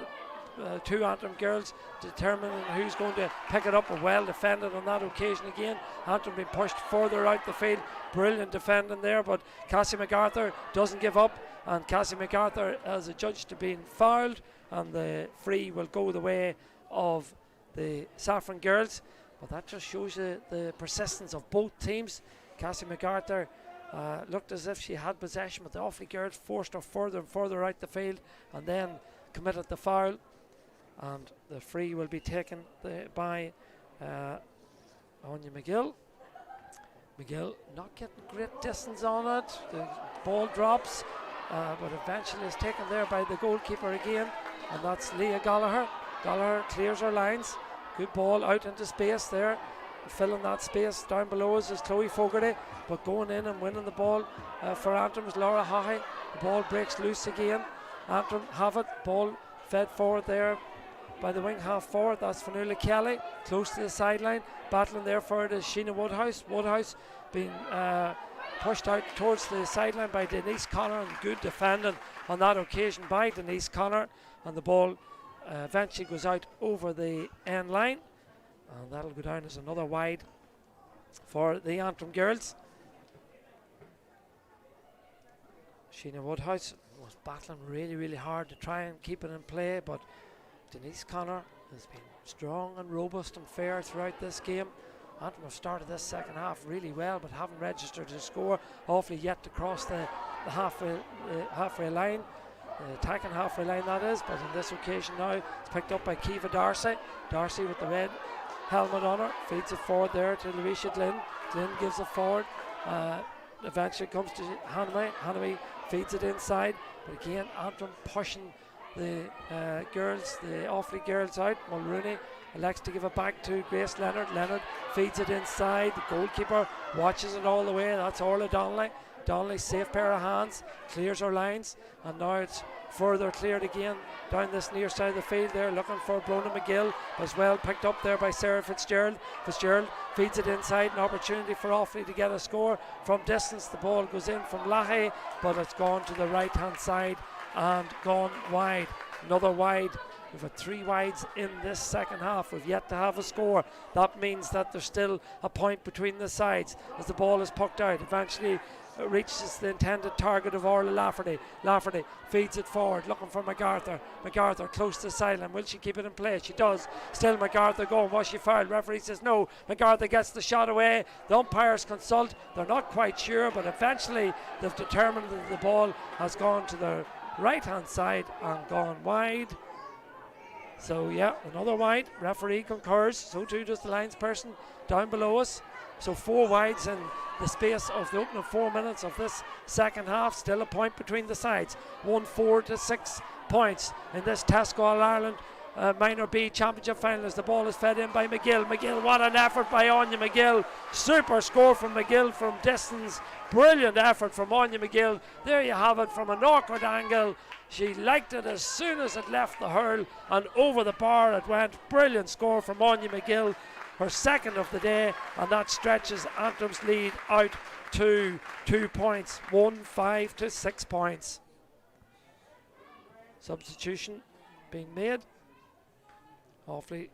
Two Antrim girls determining who's going to pick it up, and well defended on that occasion again. Antrim being pushed further out the field. Brilliant defending there, but Cassie MacArthur doesn't give up, and Cassie MacArthur is adjudged to being fouled, and the free will go the way of the Saffron girls. But that just shows you the persistence of both teams. Cassie MacArthur looked as if she had possession, but the Offaly girls forced her further and further out the field and then committed the foul. And the free will be taken by Anya McGill. McGill not getting great distance on it. The ball drops, but eventually is taken there by the goalkeeper again, and that's Leah Gallagher. Gallagher clears her lines. Good ball out into space there. Filling that space down below us is Chloe Fogarty, but going in and winning the ball for Antrim is Laura Haughey. The ball breaks loose again. Antrim have it. Ball fed forward there by the wing half forward. That's Fionnuala Kelly, close to the sideline. Battling there for it is Sheena Woodhouse. Woodhouse being pushed out towards the sideline by Denise Connor, and good defending on that occasion by Denise Connor. And the ball eventually goes out over the end line, and that'll go down as another wide for the Antrim girls. Sheena Woodhouse was battling really hard to try and keep it in play, but Denise Connor has been strong and robust and fair throughout this game. Antrim have started this second half really well, but haven't registered a score. Offaly yet to cross the halfway line, the attacking halfway line that is, but on this occasion now it's picked up by Kiva Darcy. Darcy with the red helmet on her, feeds it forward there to Louisa Glynn. Glynn gives it forward, eventually comes to Hanaway. Hanaway feeds it inside, but again Antrim pushing the girls, the Offaly girls out. Mulrooney elects to give it back to Grace Leonard. Leonard feeds it inside. The goalkeeper watches it all the way. That's Orla Donnelly. Donnelly, safe pair of hands, clears her lines, and now it's further cleared again down this near side of the field there, looking for Brona McGill, as well picked up there by Sarah Fitzgerald. Fitzgerald feeds it inside, an opportunity for Offaly to get a score from distance. The ball goes in from Lahey, but it's gone to the right hand side and gone wide. Another wide. We've had 3 wides in this second half. We've yet to have a score. That means that there's still a point between the sides as the ball is pucked out. Eventually reaches the intended target of Orla Lafferty. Lafferty feeds it forward, looking for MacArthur. MacArthur close to the sideline. Will she keep it in play? She does. Still MacArthur going. Was she fouled? Referee says no. MacArthur gets the shot away. The umpires consult. They're not quite sure, but eventually they've determined that the ball has gone to the right hand side and gone wide. So yeah, another wide. Referee concurs. So too does the linesperson down below us. So 4 wides in the space of the opening 4 minutes of this second half. Still a point between the sides. 1-4 to 6 points in this Tesco All-Ireland Minor B Championship final as the ball is fed in by McGill. McGill, what an effort by Anya McGill. Super score from McGill from distance. Brilliant effort from Anya McGill. There you have it from an awkward angle. She liked it as soon as it left the hurl and over the bar it went. Brilliant score from Anya McGill. Her second of the day, and that stretches Antrim's lead out to 2 points. 1-5 to 6 points. Substitution being made. Offaly,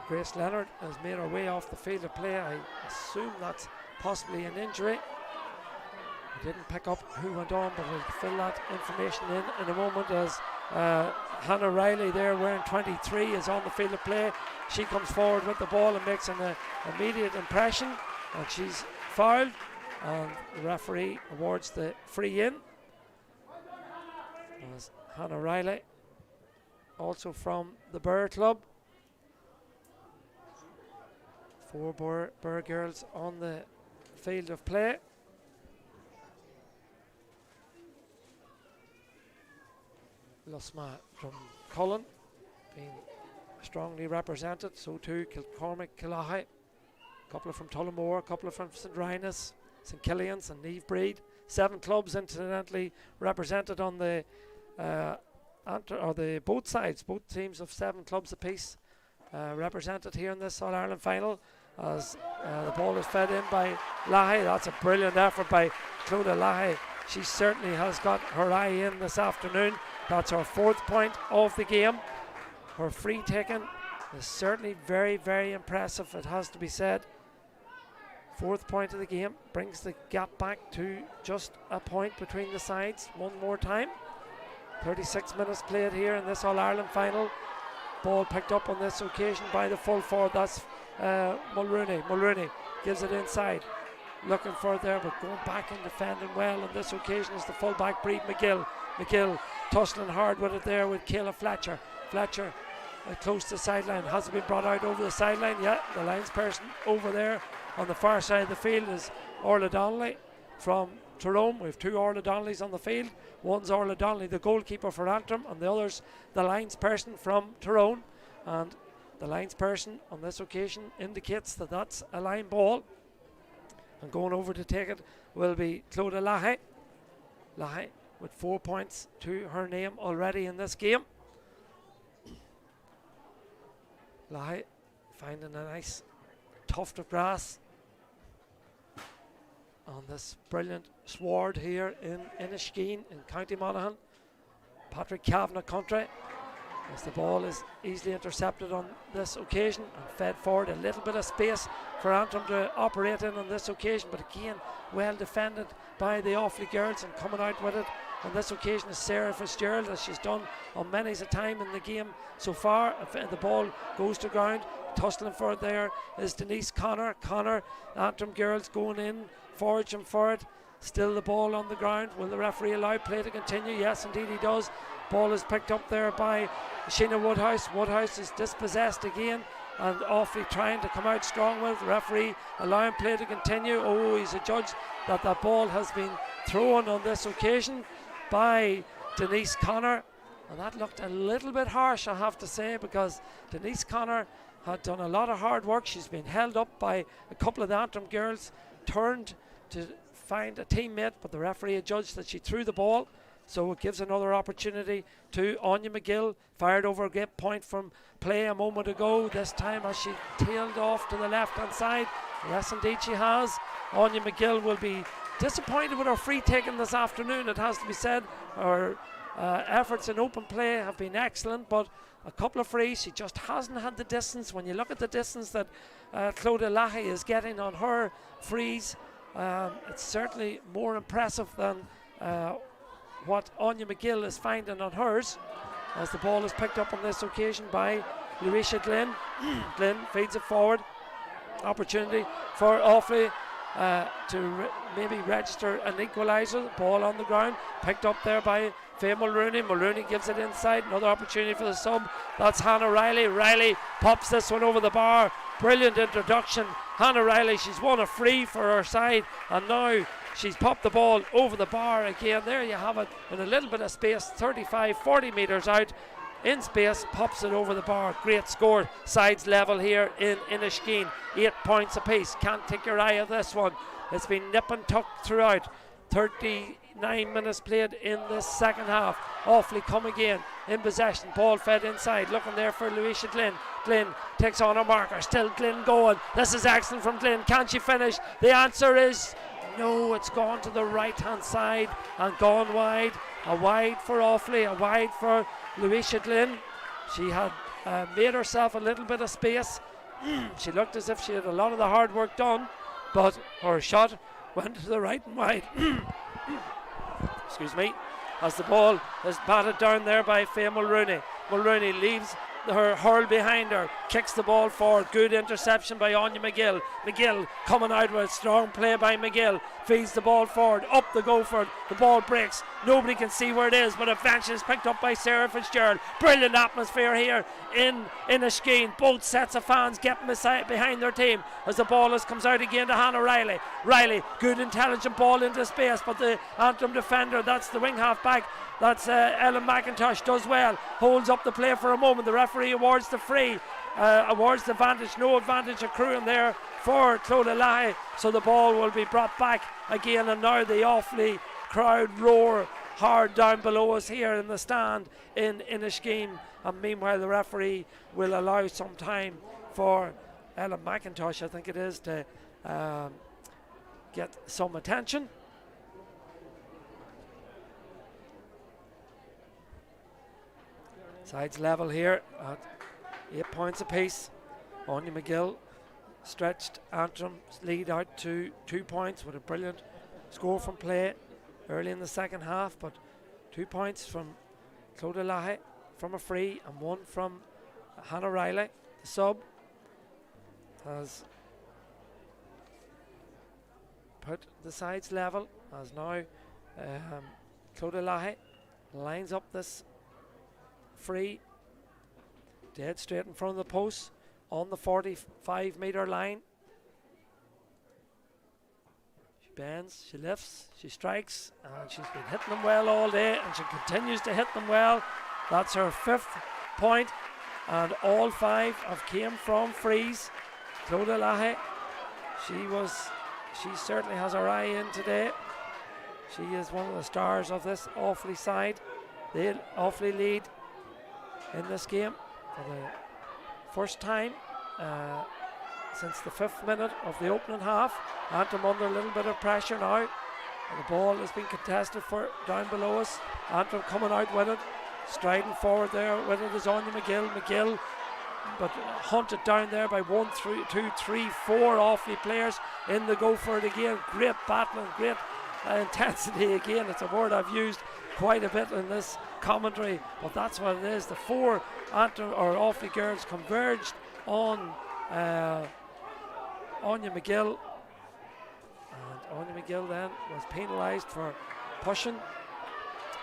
Grace Leonard has made her way off the field of play. I assume that's possibly an injury. I didn't pick up who went on, but we'll fill that information in a moment as Hannah Riley there wearing 23 is on the field of play. She comes forward with the ball and makes an immediate impression, and she's fouled, and the referee awards the free in as Hannah Riley, also from the Burr Club. 4 Burr girls on the field of play. Lusma from Cullen being strongly represented, so too Kilcormac, Killahy, a couple from Tullamore, a couple from St Rynas, St Killian's and Neve Breed. 7 clubs incidentally represented on the both sides, both teams of 7 clubs apiece represented here in this All-Ireland final as the ball is fed in by Lahi. That's a brilliant effort by Clodagh Lahi. She certainly has got her eye in this afternoon. That's her 4th point of the game. Her free taking is certainly very, very impressive, it has to be said. 4th point of the game brings the gap back to just a point between the sides one more time. 36 minutes played here in this All-Ireland final. Ball picked up on this occasion by the full forward, that's Mulrooney. Mulrooney gives it inside, looking for it there, but going back and defending well on this occasion is the full-back Breed McGill. McGill tussling hard with it there with Kayla Fletcher. Fletcher close to the sideline. Has it been brought out over the sideline? Yeah, the linesperson over there on the far side of the field is Orla Donnelly from Tyrone. We have 2 Orla Donnellys on the field. One's Orla Donnelly, the goalkeeper for Antrim, and the other's the linesperson from Tyrone. And the linesperson on this occasion indicates that that's a line ball. And going over to take it will be Clodagh Lahi. Lahi with 4 points to her name already in this game. Lahi finding a nice tuft of grass on this brilliant sward here in Inniskeen in County Monaghan. Patrick Kavanagh country, as the ball is easily intercepted on this occasion and fed forward. A little bit of space for Antrim to operate in on this occasion, but again well defended by the Offaly girls, and coming out with it on this occasion is Sarah Fitzgerald, as she's done on many's a time in the game so far. The ball goes to ground, tussling for it there is Denise Connor. Antrim girls going in, foraging for it. Still the ball on the ground. Will the referee allow play to continue? Yes, indeed he does. Ball is picked up there by Sheena Woodhouse. Woodhouse is dispossessed again, and Offaly trying to come out strong with it. Referee allowing play to continue. Oh, he's adjudged that that ball has been thrown on this occasion by Denise Connor, and that looked a little bit harsh, I have to say, because Denise Connor had done a lot of hard work. She's been held up by a couple of the Antrim girls, turned to find a teammate, but the referee adjudged that she threw the ball, so it gives another opportunity to Anya McGill. Fired over a great point from play a moment ago, this time as she tailed off to the left hand side. Yes, indeed she has. Anya McGill will be disappointed with her free taking this afternoon, it has to be said. Her efforts in open play have been excellent, but a couple of frees, she just hasn't had the distance. When you look at the distance that Clodagh Lahi is getting on her frees, it's certainly more impressive than what Anya McGill is finding on hers, as the ball is picked up on this occasion by Louisa Glynn. Glynn feeds it forward. Opportunity for Offaly. maybe register an equaliser. The ball on the ground, picked up there by Faye Mulrooney. Mulrooney gives it inside. Another opportunity for the sub. That's Hannah Riley. Riley pops this one over the bar. Brilliant introduction. Hannah Riley, she's won a free for her side, and now she's popped the ball over the bar again. There you have it in a little bit of space, 35, 40 metres out in space, pops it over the bar. Great score. Sides level here in Inniskeen. 8 points apiece. Can't take your eye off this one. It's been nip and tuck throughout. 39 minutes played in this second half. Offaly come again in possession. Ball fed inside. Looking there for Louisa Glynn. Glynn takes on a marker. Still Glynn going. This is excellent from Glynn. Can she finish? The answer is no. It's gone to the right hand side and gone wide. A wide for Offaly. A wide for Louisa Glynn. She had made herself a little bit of space. She looked as if she had a lot of the hard work done, but her shot went to the right and wide. Excuse me. As the ball is batted down there by Faye Mulrooney. Mulrooney leaves her hurl behind her, kicks the ball forward. Good interception by Anya McGill. McGill coming out with strong play by McGill. Feeds the ball forward, up the Gopher. The ball breaks. Nobody can see where it is, but eventually it's picked up by Sarah Fitzgerald. Brilliant atmosphere here in Inniskeen. Both sets of fans getting behind their team as the ball comes out again to Hannah Riley. Riley, good intelligent ball into space, but the Antrim defender, that's the wing half back, that's Ellen McIntosh, does well, holds up the play for a moment. The referee awards the free, awards the advantage. No advantage accruing there for Clodagh Lahi, so the ball will be brought back again, and now the Offaly crowd roar hard down below us here in the stand in Inniskeen, and meanwhile the referee will allow some time for Ellen McIntosh, I think it is, to get some attention. Sides level here at 8 points apiece. Anya McGill stretched Antrim's lead out to 2 points with a brilliant score from play early in the second half, but 2 points from Clodagh Lahi from a free and one from Hannah Riley. The sub has put the sides level as now Clodagh Lahi lines up this free dead straight in front of the post on the 45 metre line. She bends, she lifts, she strikes, and she's been hitting them well all day, and she continues to hit them well. That's her 5th point, and all 5 have came from frees. Clodagh Lahi, she certainly has her eye in today. She is one of the stars of this Offaly side. The Offaly lead in this game for the first time since the 5th minute of the opening half. Antrim under a little bit of pressure now, and the ball has been contested for down below us. Antrim coming out with it, striding forward there with it is Anya McGill, but hunted down there by 1, 2, 3, 4 Offaly players in the go for it again. Great battling, great intensity again. It's a word I've used quite a bit in this commentary, but that's what it is. The 4 Antrim or Offaly girls converged on Anya McGill, and Anya McGill then was penalised for pushing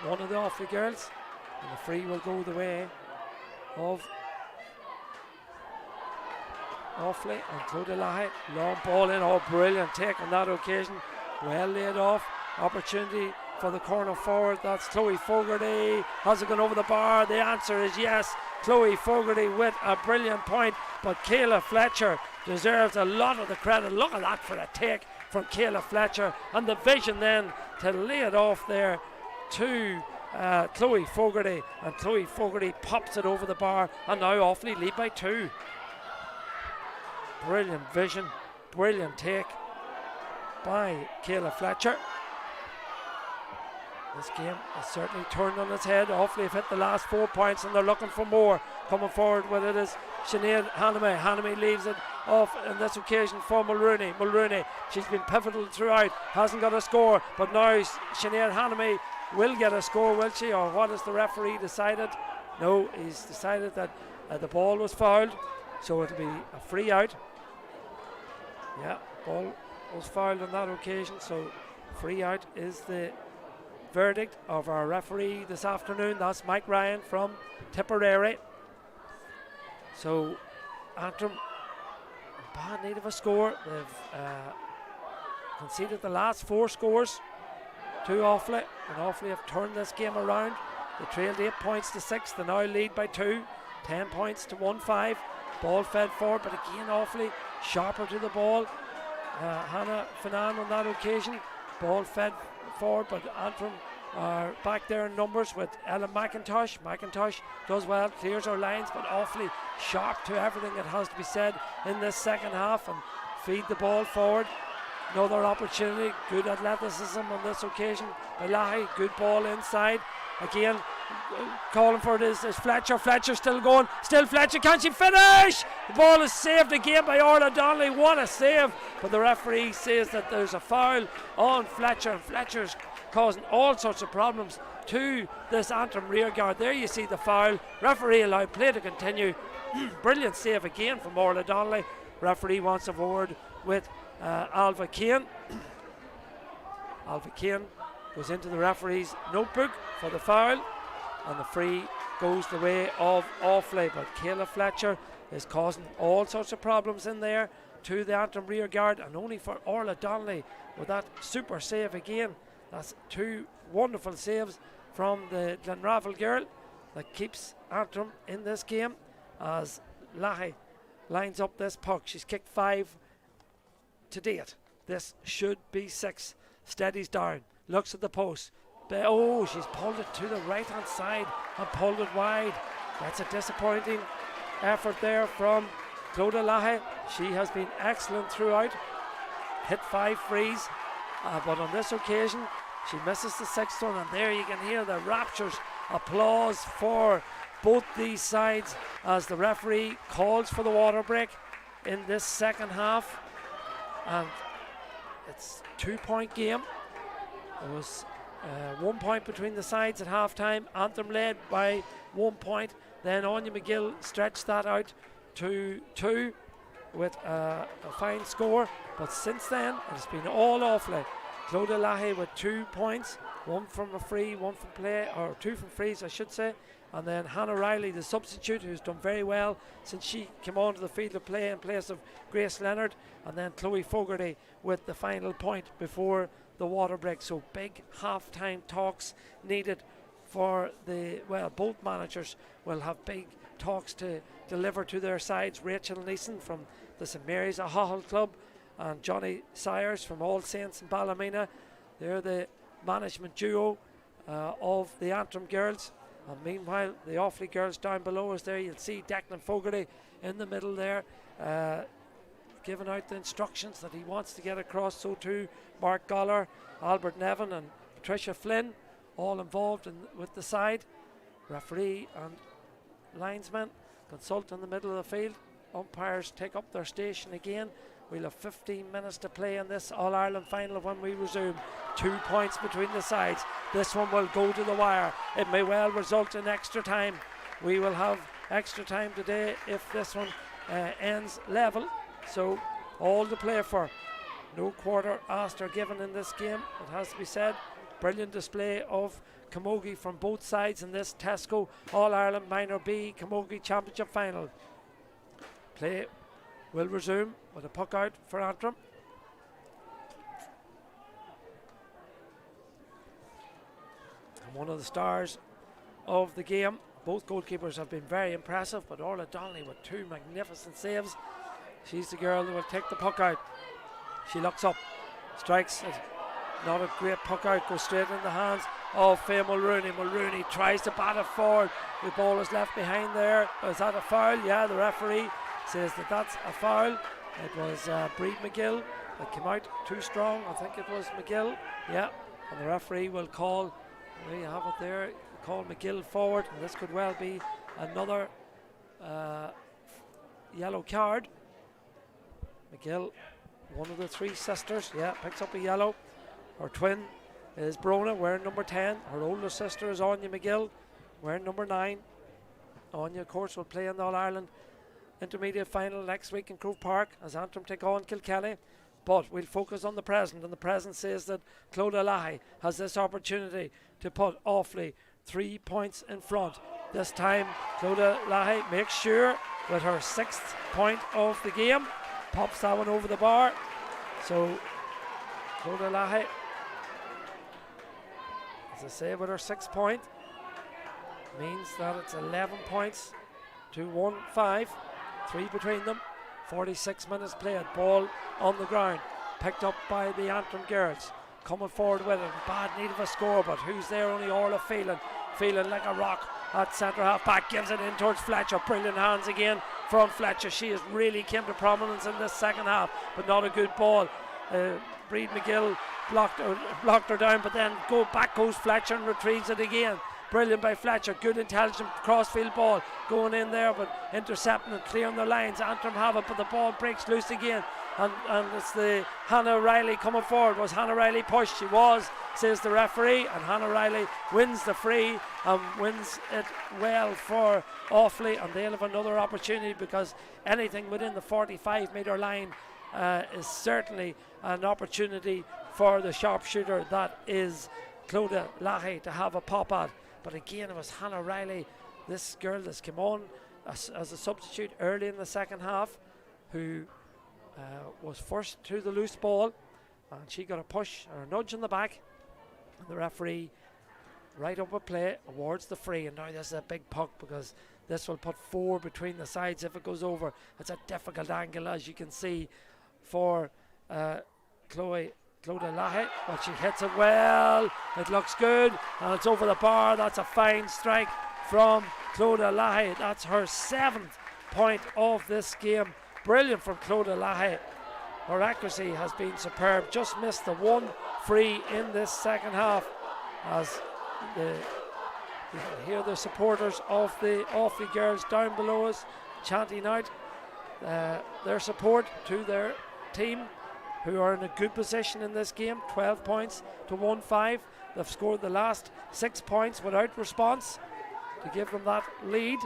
one of the Offaly girls, and the free will go the way of Offaly. And Clodagh Lahi, long ball in. Oh, brilliant take on that occasion, well laid off. Opportunity for the corner forward. That's Chloe Fogarty. Has it gone over the bar? The answer is yes. Chloe Fogarty with a brilliant point, but Kayla Fletcher deserves a lot of the credit. Look at that for a take from Kayla Fletcher, and the vision then to lay it off there to Chloe Fogarty, and Chloe Fogarty pops it over the bar, and now Offaly lead by 2. Brilliant vision, brilliant take by Kayla Fletcher. This game has certainly turned on its head. Offaly have hit the last 4 points, and they're looking for more. Coming forward with it is Sinead Haname. Haname leaves it off on this occasion for Mulrooney. Mulrooney, she's been pivotal throughout, hasn't got a score, but now Sinead Haname will get a score, will she? Or what has the referee decided? No, he's decided that the ball was fouled, so it'll be a free out. Yeah, ball was fouled on that occasion, so free out is the verdict of our referee this afternoon. That's Mike Ryan from Tipperary. So Antrim in bad need of a score. They've conceded the last 4 scores to Offaly, and Offaly have turned this game around. They trailed 8 points to 6. They now lead by 2, 10 points to 1-5. Ball fed forward, but again Offaly sharper to the ball. Hannah Finan on that occasion. Ball fed forward, but Antrim are back there in numbers with Ellen McIntosh. McIntosh does well, clears our lines, but Offaly sharp to everything that has to be said in this second half and feed the ball forward. Another opportunity, good athleticism on this occasion by Lahi. Good ball inside. Again, calling for it is Fletcher. Fletcher still going. Still Fletcher. Can she finish? The ball is saved again by Orla Donnelly. What a save. But the referee says that there's a foul on Fletcher. And Fletcher's causing all sorts of problems to this Antrim rear guard. There you see the foul. Referee allowed play to continue. Brilliant save again from Orla Donnelly. Referee wants a word with Alva Kane. Alva Kane goes into the referee's notebook for the foul, and the free goes the way of Offaly. But Kayla Fletcher is causing all sorts of problems in there to the Antrim rear guard, and only for Orla Donnelly with that super save again. That's 2 wonderful saves from the Glenravel girl that keeps Antrim in this game as Lahi lines up this puck. She's kicked 5 to date. This should be 6. Steadies down, looks at the post. Oh, she's pulled it to the right hand side and pulled it wide. That's a disappointing effort there from Clodagh Lahi. She has been excellent throughout, hit 5 frees, but on this occasion she misses the 6th one, and there you can hear the rapturous applause for both these sides as the referee calls for the water break in this second half. And it's a 2-point game. There was 1 point between the sides at half time. Antrim led by 1 point. Then Anya McGill stretched that out to 2 with a fine score. But since then, it's been all Offaly. Clodagh Lahi with 2 points, 1 from a free, 1 from play, or 2 from frees, I should say. And then Hannah Riley, the substitute, who's done very well since she came onto the field of play in place of Grace Leonard. And then Chloe Fogarty with the final point before the water break. So big half-time talks needed for both managers will have big talks to deliver to their sides. Rachel Neeson from the St Mary's Ahahal Club and Johnny Sayers from All Saints in Ballymena. They're the management duo of the Antrim girls. And meanwhile, the Offaly girls down below us there, you'll see Declan Fogarty in the middle there, giving out the instructions that he wants to get across. So too Mark Goller, Albert Nevin and Patricia Flynn, all involved with the side. Referee and linesmen consult in the middle of the field. Umpires take up their station again. We'll have 15 minutes to play in this All-Ireland final when we resume. 2 points between the sides. This one will go to the wire. It may well result in extra time. We will have extra time today if this one ends level. So all to play for. No quarter asked or given in this game, it has to be said. Brilliant display of camogie from both sides in this Tesco All-Ireland Minor B Camogie Championship final. Play will resume with a puck out for Antrim. And one of the stars of the game. Both goalkeepers have been very impressive, but Orla Donnelly with 2 magnificent saves. She's the girl that will take the puck out. She looks up, strikes it. Not a great puck out, goes straight in the hands of Faye Mulrooney. Mulrooney tries to bat it forward. The ball is left behind there. Is that a foul? Yeah, the referee says that that's a foul. It was Breed McGill that came out too strong. I think it was McGill. Yeah, and the referee will call. There you have it there. Call McGill forward, and this could well be another yellow card. McGill, one of the 3 sisters, picks up a yellow. Her twin is Brona, wearing number 10. Her older sister is Anya McGill, wearing number 9. Anya, of course, will play in the All-Ireland Intermediate Final next week in Croke Park as Antrim take on Kilkenny. But we'll focus on the present, and the present says that Clodagh Lahi has this opportunity to put Offaly 3 points in front. This time, Clodagh Lahi makes sure with her 6th point of the game, pops that one over the bar. So Clodagh Lahi, as I say, with her 6th point, means that it's 11 points to 1-5, 3 between them. 46 minutes played, ball on the ground, picked up by the Antrim girls, coming forward with it, bad need of a score, but who's there? Only Orla feeling like a rock at centre half back, gives it in towards Fletcher. Brilliant hands again from Fletcher. She has really came to prominence in this second half, but not a good ball. Breed McGill blocked her down, but then back goes Fletcher and retrieves it again. Brilliant by Fletcher, good intelligent crossfield ball going in there, but intercepting and clearing the lines. Antrim have it, but the ball breaks loose again, and it's the Hannah Riley coming forward. Was Hannah Riley pushed? She was, says the referee, and Hannah Riley wins the free and wins it well for Offaly, and they'll have another opportunity, because anything within the 45-metre line is certainly an opportunity for the sharpshooter that is Clodagh Lahi to have a pop at. But again, it was Hannah Riley, this girl that's come on as a substitute early in the second half, who was first to the loose ball, and she got a push or a nudge in the back, and the referee right up a play awards the free. And now this is a big puck, because this will put 4 between the sides if it goes over. It's a difficult angle, as you can see, for Clodagh Lahi, but she hits it well. It looks good, and it's over the bar. That's a fine strike from Clodagh Lahi. That's her 7th point of this game. Brilliant from Clodagh Lahi. Her accuracy has been superb. Just missed the 1 free in this second half, as you can hear the supporters of the Offaly girls down below us chanting out their support to their team, who are in a good position in this game. 12 points to 1-5. They've scored the last 6 points without response to give them that lead,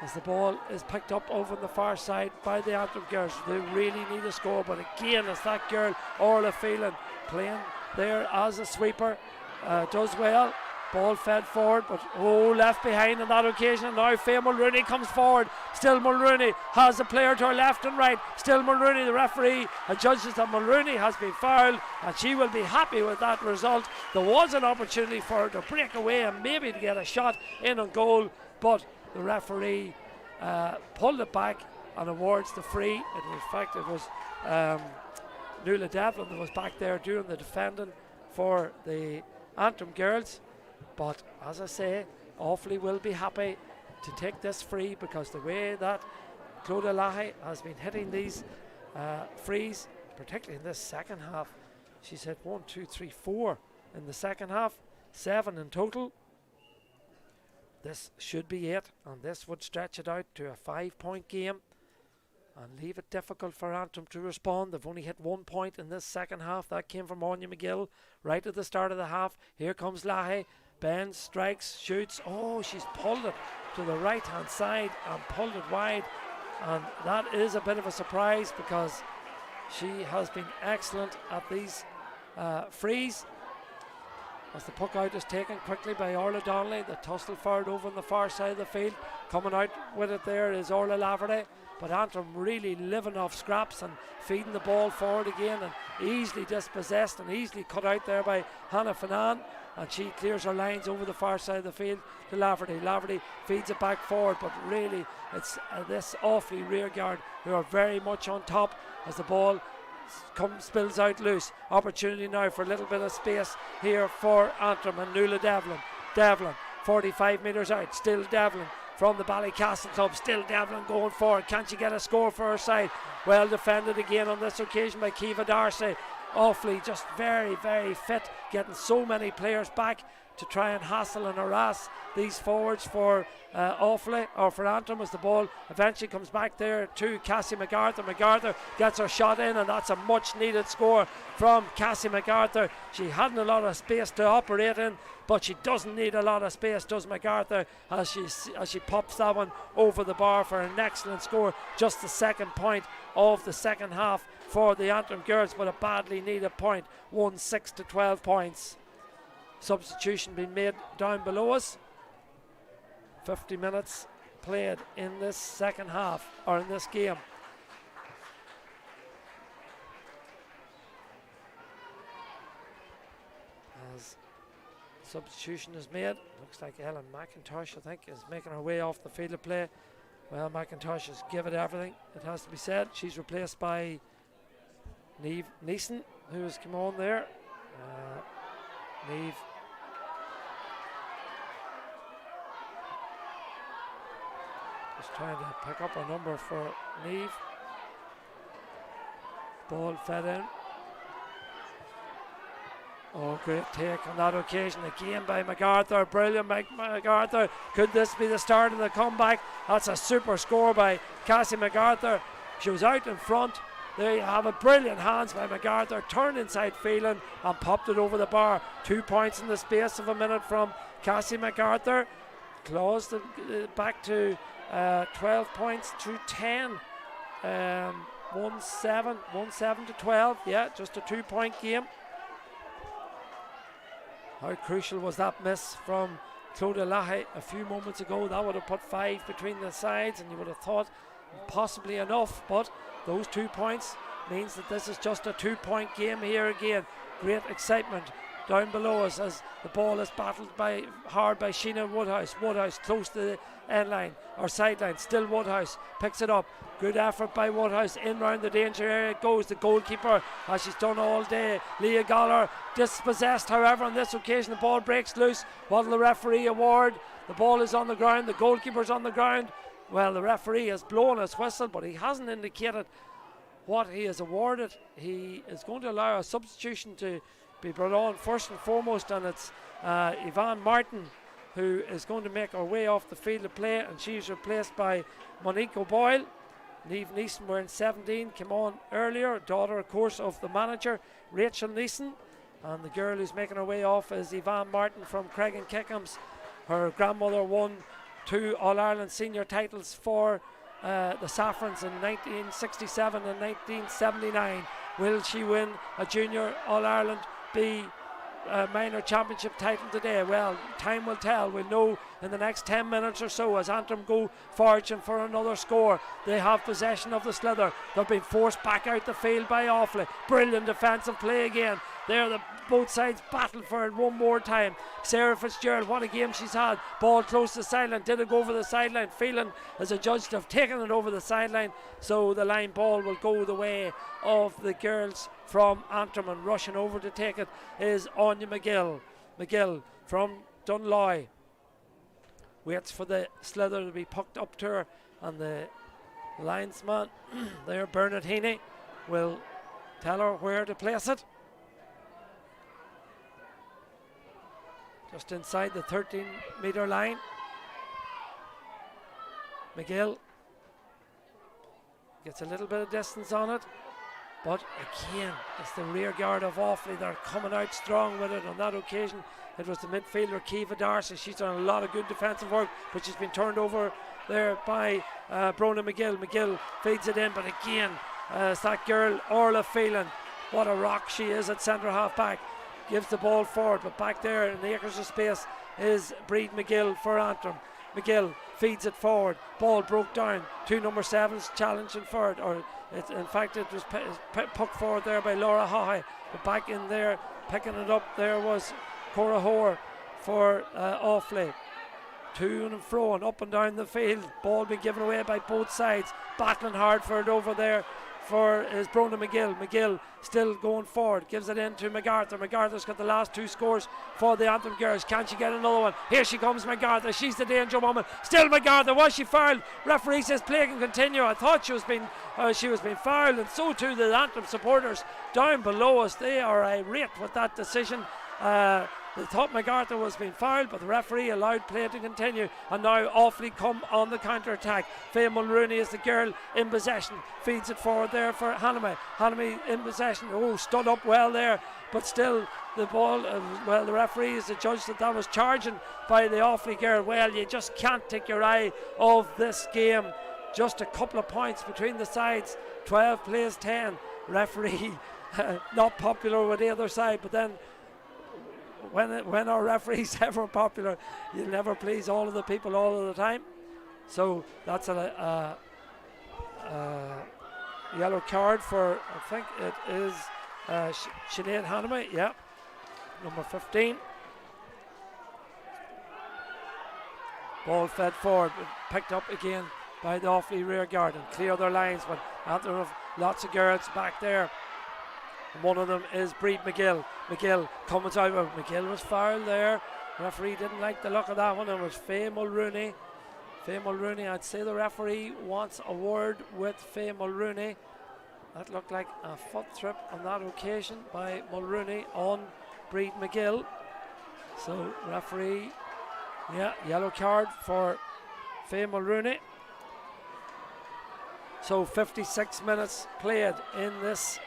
as the ball is picked up over on the far side by the Antrim girls. They really need a score, but again, it's that girl Orla Phelan playing there as a sweeper, does well. Ball fed forward, but left behind on that occasion. Now Faye Mulrooney comes forward. Still Mulrooney has a player to her left and right. Still Mulrooney, the referee judges that Mulrooney has been fouled, and she will be happy with that result. There was an opportunity for her to break away and maybe to get a shot in on goal, but the referee pulled it back and awards the free. In fact, it was Nuala Devlin that was back there doing the defending for the Antrim girls. But as I say, Offaly will be happy to take this free, because the way that Clodagh Lahi has been hitting these frees, particularly in this second half, she's hit 1, 2, 3, 4 in the second half, 7 in total. This should be it, and this would stretch it out to a 5-point game and leave it difficult for Antrim to respond. They've only hit 1 point in this second half. That came from Anya McGill right at the start of the half. Here comes Lahi. Bends, strikes, shoots. She's pulled it to the right hand side and pulled it wide, and that is a bit of a surprise, because she has been excellent at these frees. As the puck out is taken quickly by Orla Donnelly, the tussle forward over on the far side of the field. Coming out with it there is Orla Laverty, but Antrim really living off scraps and feeding the ball forward again, and easily dispossessed and easily cut out there by Hannah Finan. And she clears her lines over the far side of the field to Laverty. Laverty feeds it back forward, but really it's this Offaly rear guard who are very much on top as the ball spills out loose. Opportunity now for a little bit of space here for Antrim and Nuala Devlin. Devlin, 45 metres out, still Devlin from the Ballycastle club, still Devlin going forward. Can she get a score for her side? Well defended again on this occasion by Kiva Darcy. Offaly just very, very fit, getting so many players back to try and hassle and harass these forwards for Offaly, or for Antrim, as the ball eventually comes back there to Cassie MacArthur. MacArthur gets her shot in, and that's a much needed score from Cassie MacArthur. She hadn't a lot of space to operate in, but she doesn't need a lot of space, does MacArthur, as she pops that one over the bar for an excellent score. Just the second point of the second half for the Antrim girls, but a badly needed point. 1-6 to 12 points. Substitution being made down below us. 50 minutes played in this second half, or in this game. As substitution is made, looks like Ellen McIntosh, I think, is making her way off the field of play. Well, McIntosh has given it everything, it has to be said. She's replaced by Niamh Neeson, who has come on there. Niamh just trying to pick up a number for Niamh. Ball fed in. Oh, great take on that occasion again by MacArthur. Brilliant MacArthur. Could this be the start of the comeback? That's a super score by Cassie MacArthur. She was out in front. There you have it. Brilliant hands by MacArthur. Turned inside Phelan and popped it over the bar. 2 points in the space of a minute from Cassie MacArthur. Claws back to 12 points to 10. 1-7 to 12. Yeah, just a 2 point game. How crucial was that miss from Clodagh Lahi a few moments ago? That would have put 5 between the sides, and you would have thought possibly enough, but those 2 points means that this is just a 2 point game here again. Great excitement down below us as the ball is battled hard by Sheena Woodhouse. Woodhouse close to the end line or sideline. Still Woodhouse picks it up. Good effort by Woodhouse. In round the danger area it goes. The goalkeeper, as she's done all day, Leah Goller, dispossessed. However, on this occasion the ball breaks loose. What will the referee award? The ball is on the ground. The goalkeeper's on the ground. Well, the referee has blown his whistle, but he hasn't indicated what he has awarded. He is going to allow a substitution to be brought on first and foremost, and it's Yvonne Martin who is going to make her way off the field of play, and she's replaced by Monique O'Boyle. Niamh Neeson, wearing 17, came on earlier, daughter of course of the manager Rachel Neeson, and the girl who's making her way off is Yvonne Martin from Craig and Kickham's. Her grandmother won 2 All-Ireland senior titles for the Saffrons in 1967 and 1979. Will she win a junior All-Ireland B minor championship title today? Well, time will tell. We'll know in the next 10 minutes or so as Antrim go foraging for another score. They have possession of the slither. They've been forced back out the field by Offaly. Brilliant defensive play again. There, both sides battle for it one more time. Sarah Fitzgerald, what a game she's had. Ball close to the sideline. Did it go over the sideline? Phelan, as a judge, to have taken it over the sideline. So the line ball will go the way of the girls from Antrim, and rushing over to take it is Anya McGill. McGill from Dunloy waits for the slither to be pucked up to her, and the linesman there, Bernard Heaney, will tell her where to place it. Just inside the 13-metre line. McGill gets a little bit of distance on it, but again, it's the rear guard of Offaly. They're coming out strong with it. On that occasion, it was the midfielder Kiva Darcy. She's done a lot of good defensive work, but she's been turned over there by Brona McGill. McGill feeds it in, but again, it's that girl Orla Phelan. What a rock she is at centre half back. Gives the ball forward, but back there in the acres of space is Breed McGill for Antrim. McGill feeds it forward. Ball broke down. 2 number 7s challenging for it, or in fact it was poked forward there by Laura Hawhey. But back in there, picking it up, there was Cora Hoare for Offaly. To and fro and up and down the field. Ball being given away by both sides. Battling hard for it over there for is Brona McGill. McGill still going forward, gives it in to MacArthur. MacArthur's got the last 2 scores for the Antrim girls. Can she get another one? Here she comes, MacArthur. She's the danger woman. Still MacArthur. Was she fouled? Referee says play can continue. I thought she was being fouled, and so too the Antrim supporters down below us. They are irate with that decision. They thought MacArthur was being fouled, but the referee allowed play to continue. And now Offaly come on the counter-attack. Faye Mulrooney is the girl in possession. Feeds it forward there for Hanami. Hanami in possession. Oh, stood up well there. But still, the ball, the referee is the judge that was charging by the Offaly girl. Well, you just can't take your eye off this game. Just a couple of points between the sides. 12 plays 10. Referee not popular with the other side, but then when our referee's ever popular, you'll never please all of the people all of the time. So that's a yellow card for, I think it is Sinead Hanami, yeah, number 15. Ball fed forward, picked up again by the Offaly rear guard and clear their lines, but Antrim have lots of girls back there. And one of them is Breed McGill. McGill coming out. McGill was fouled there. Referee didn't like the look of that one. It was Faye Mulrooney. Faye Mulrooney, I'd say the referee wants a word with Faye Mulrooney. That looked like a foot trip on that occasion by Mulrooney on Breed McGill. So referee, yeah, yellow card for Faye Mulrooney. So 56 minutes played in this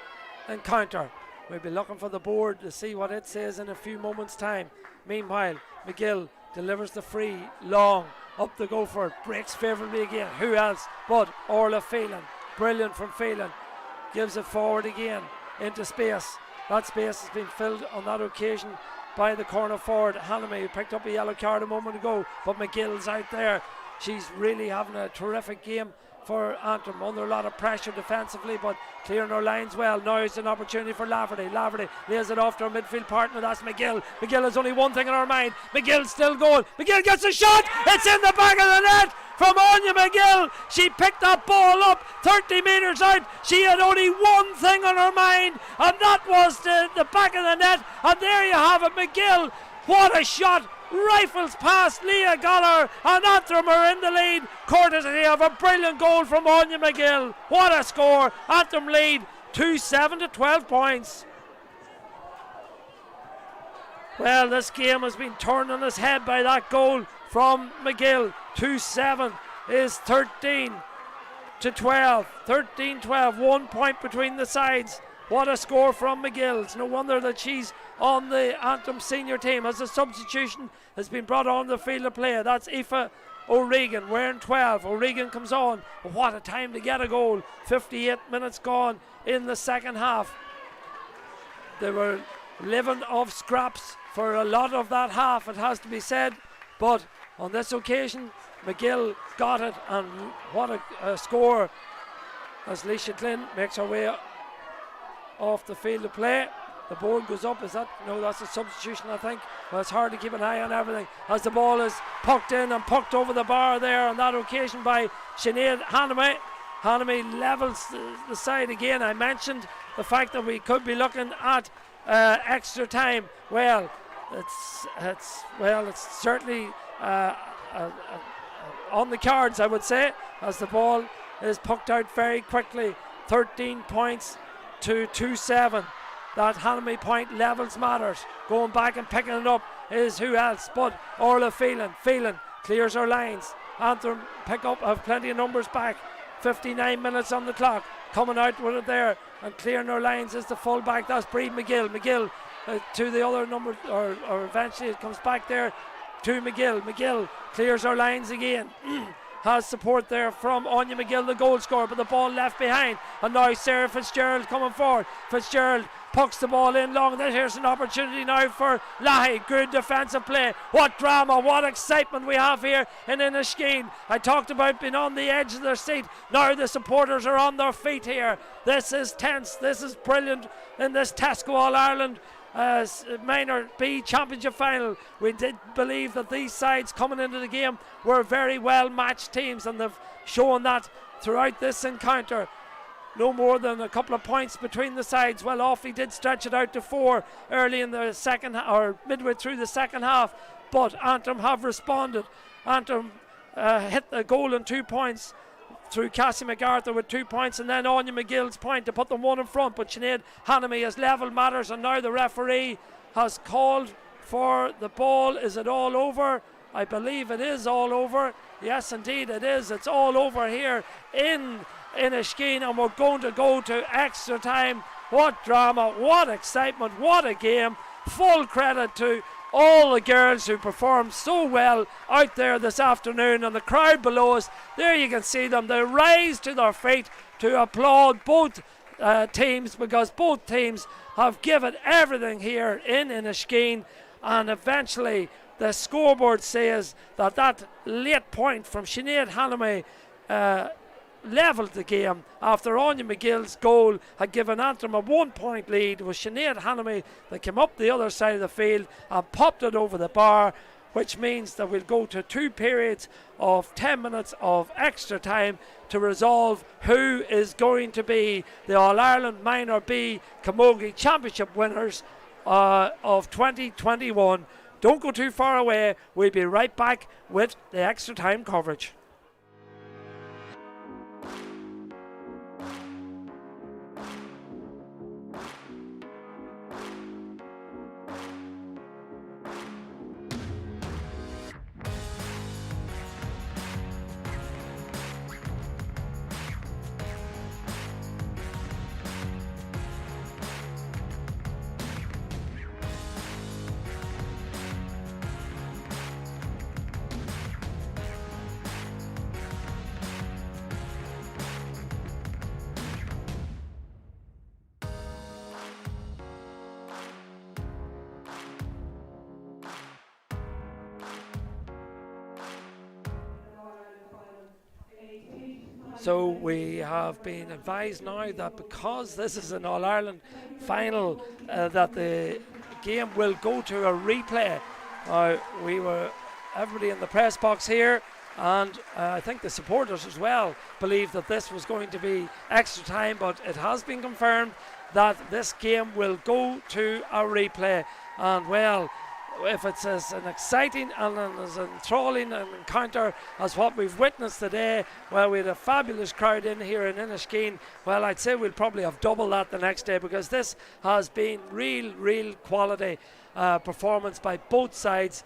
encounter. We'll be looking for the board to see what it says in a few moments time. Meanwhile, McGill delivers the free long up the go for it, breaks favourably again. Who else but Orla Phelan? Brilliant from Phelan. Gives it forward again into space. That space has been filled on that occasion by the corner forward Hanami, who picked up a yellow card a moment ago, but McGill's out there. She's really having a terrific game for Antrim, under a lot of pressure defensively, but clearing her lines well. Now it's an opportunity for Laverty. Laverty lays it off to her midfield partner, that's McGill. McGill has only one thing in her mind. McGill's still going. McGill gets a shot. It's in the back of the net from Anya McGill. She picked that ball up 30 metres out. She had only one thing on her mind, and that was the back of the net. And there you have it, McGill. What a shot! Rifles past Leah Goller, and Antrim are in the lead, courtesy of a brilliant goal from Anya McGill. What a score! Antrim lead 2-7 to 12 points. Well, this game has been turned on its head by that goal from McGill. 2-7 is 13 to 12. 13-12, 1 point between the sides. What a score from McGill. It's no wonder that she's on the Antrim senior team as a substitution has been brought on the field of play. That's Aoife O'Regan wearing 12. O'Regan comes on. What a time to get a goal. 58 minutes gone in the second half. They were living off scraps for a lot of that half, it has to be said. But on this occasion, McGill got it, and what a score as Leisha Glynn makes her way off the field of play. The board goes up. Is that? No, that's a substitution, I think. Well, it's hard to keep an eye on everything as the ball is pucked in and pucked over the bar there on that occasion by Sinead Hanami. Hanami levels the side again. I mentioned the fact that we could be looking at extra time. Well, it's certainly on the cards, I would say, as the ball is pucked out very quickly. 13 points to 2-7. That Hanami point levels matters. Going back and picking it up is who else but Orla Phelan. Phelan clears her lines. Antrim pick up, have plenty of numbers back. 59 minutes on the clock. Coming out with it there and clearing her lines is the fullback. That's Breed McGill. McGill to the other number, or eventually it comes back there to McGill. McGill clears her lines again. Has support there from Anya McGill, the goal scorer, but the ball left behind. And now Sarah Fitzgerald coming forward. Fitzgerald pucks the ball in long. Here's an opportunity now for Lahey. Good defensive play. What drama, what excitement we have here in Inniskeen. I talked about being on the edge of their seat. Now the supporters are on their feet here. This is tense. This is brilliant in this Tesco All-Ireland Minor B Championship final. We did believe that these sides coming into the game were very well matched teams, and they've shown that throughout this encounter. No more than a couple of points between the sides. Well, Offaly did stretch it out to 4 early in the second, or midway through the second half, but Antrim have responded. Antrim hit the goal in 2 points through Cassie MacArthur with 2 points, and then Anya McGill's point to put them one in front, but Sinead Hanami has levelled matters, and now the referee has called for the ball. Is it all over? I believe it is all over. Yes, indeed it is. It's all over here in Inniskeen, and we're going to go to extra time. What drama, what excitement, what a game. Full credit to all the girls who performed so well out there this afternoon, and the crowd below us. There you can see them. They rise to their feet to applaud both teams, because both teams have given everything here in Inniskeen, and eventually the scoreboard says that late point from Sinead Hannamy levelled the game after Anya McGill's goal had given Antrim a 1 point lead. It was Sinead Hannamy that came up the other side of the field and popped it over the bar, which means that we'll go to 2 periods of 10 minutes of extra time to resolve who is going to be the All-Ireland Minor B Camogie Championship winners of 2021. Don't go too far away. We'll be right back with the extra time coverage. So we have been advised now that because this is an All-Ireland final, that the game will go to a replay. Everybody in the press box here, and I think the supporters as well, believe that this was going to be extra time, but it has been confirmed that this game will go to a replay. And well, if it's as an exciting and as enthralling an encounter as what we've witnessed today, well, we had a fabulous crowd in here in Inniskeen. Well, I'd say we'll probably have double that the next day, because this has been real quality performance by both sides.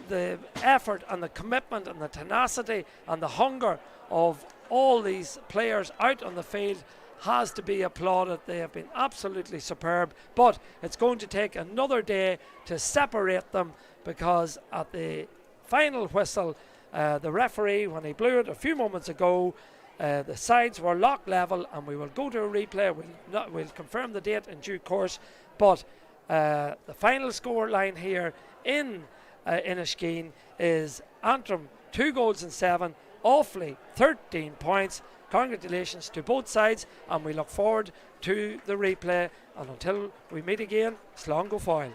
The effort and the commitment and the tenacity and the hunger of all these players out on the field has to be applauded. They have been absolutely superb, but it's going to take another day to separate them, because at the final whistle, the referee, when he blew it a few moments ago, the sides were lock level, and we will go to a replay. We'll confirm the date in due course, but the final score line here in Inniskeen is Antrim 2 goals and 7, Offaly 13 points. Congratulations to both sides, and we look forward to the replay. And until we meet again, slán go fáil.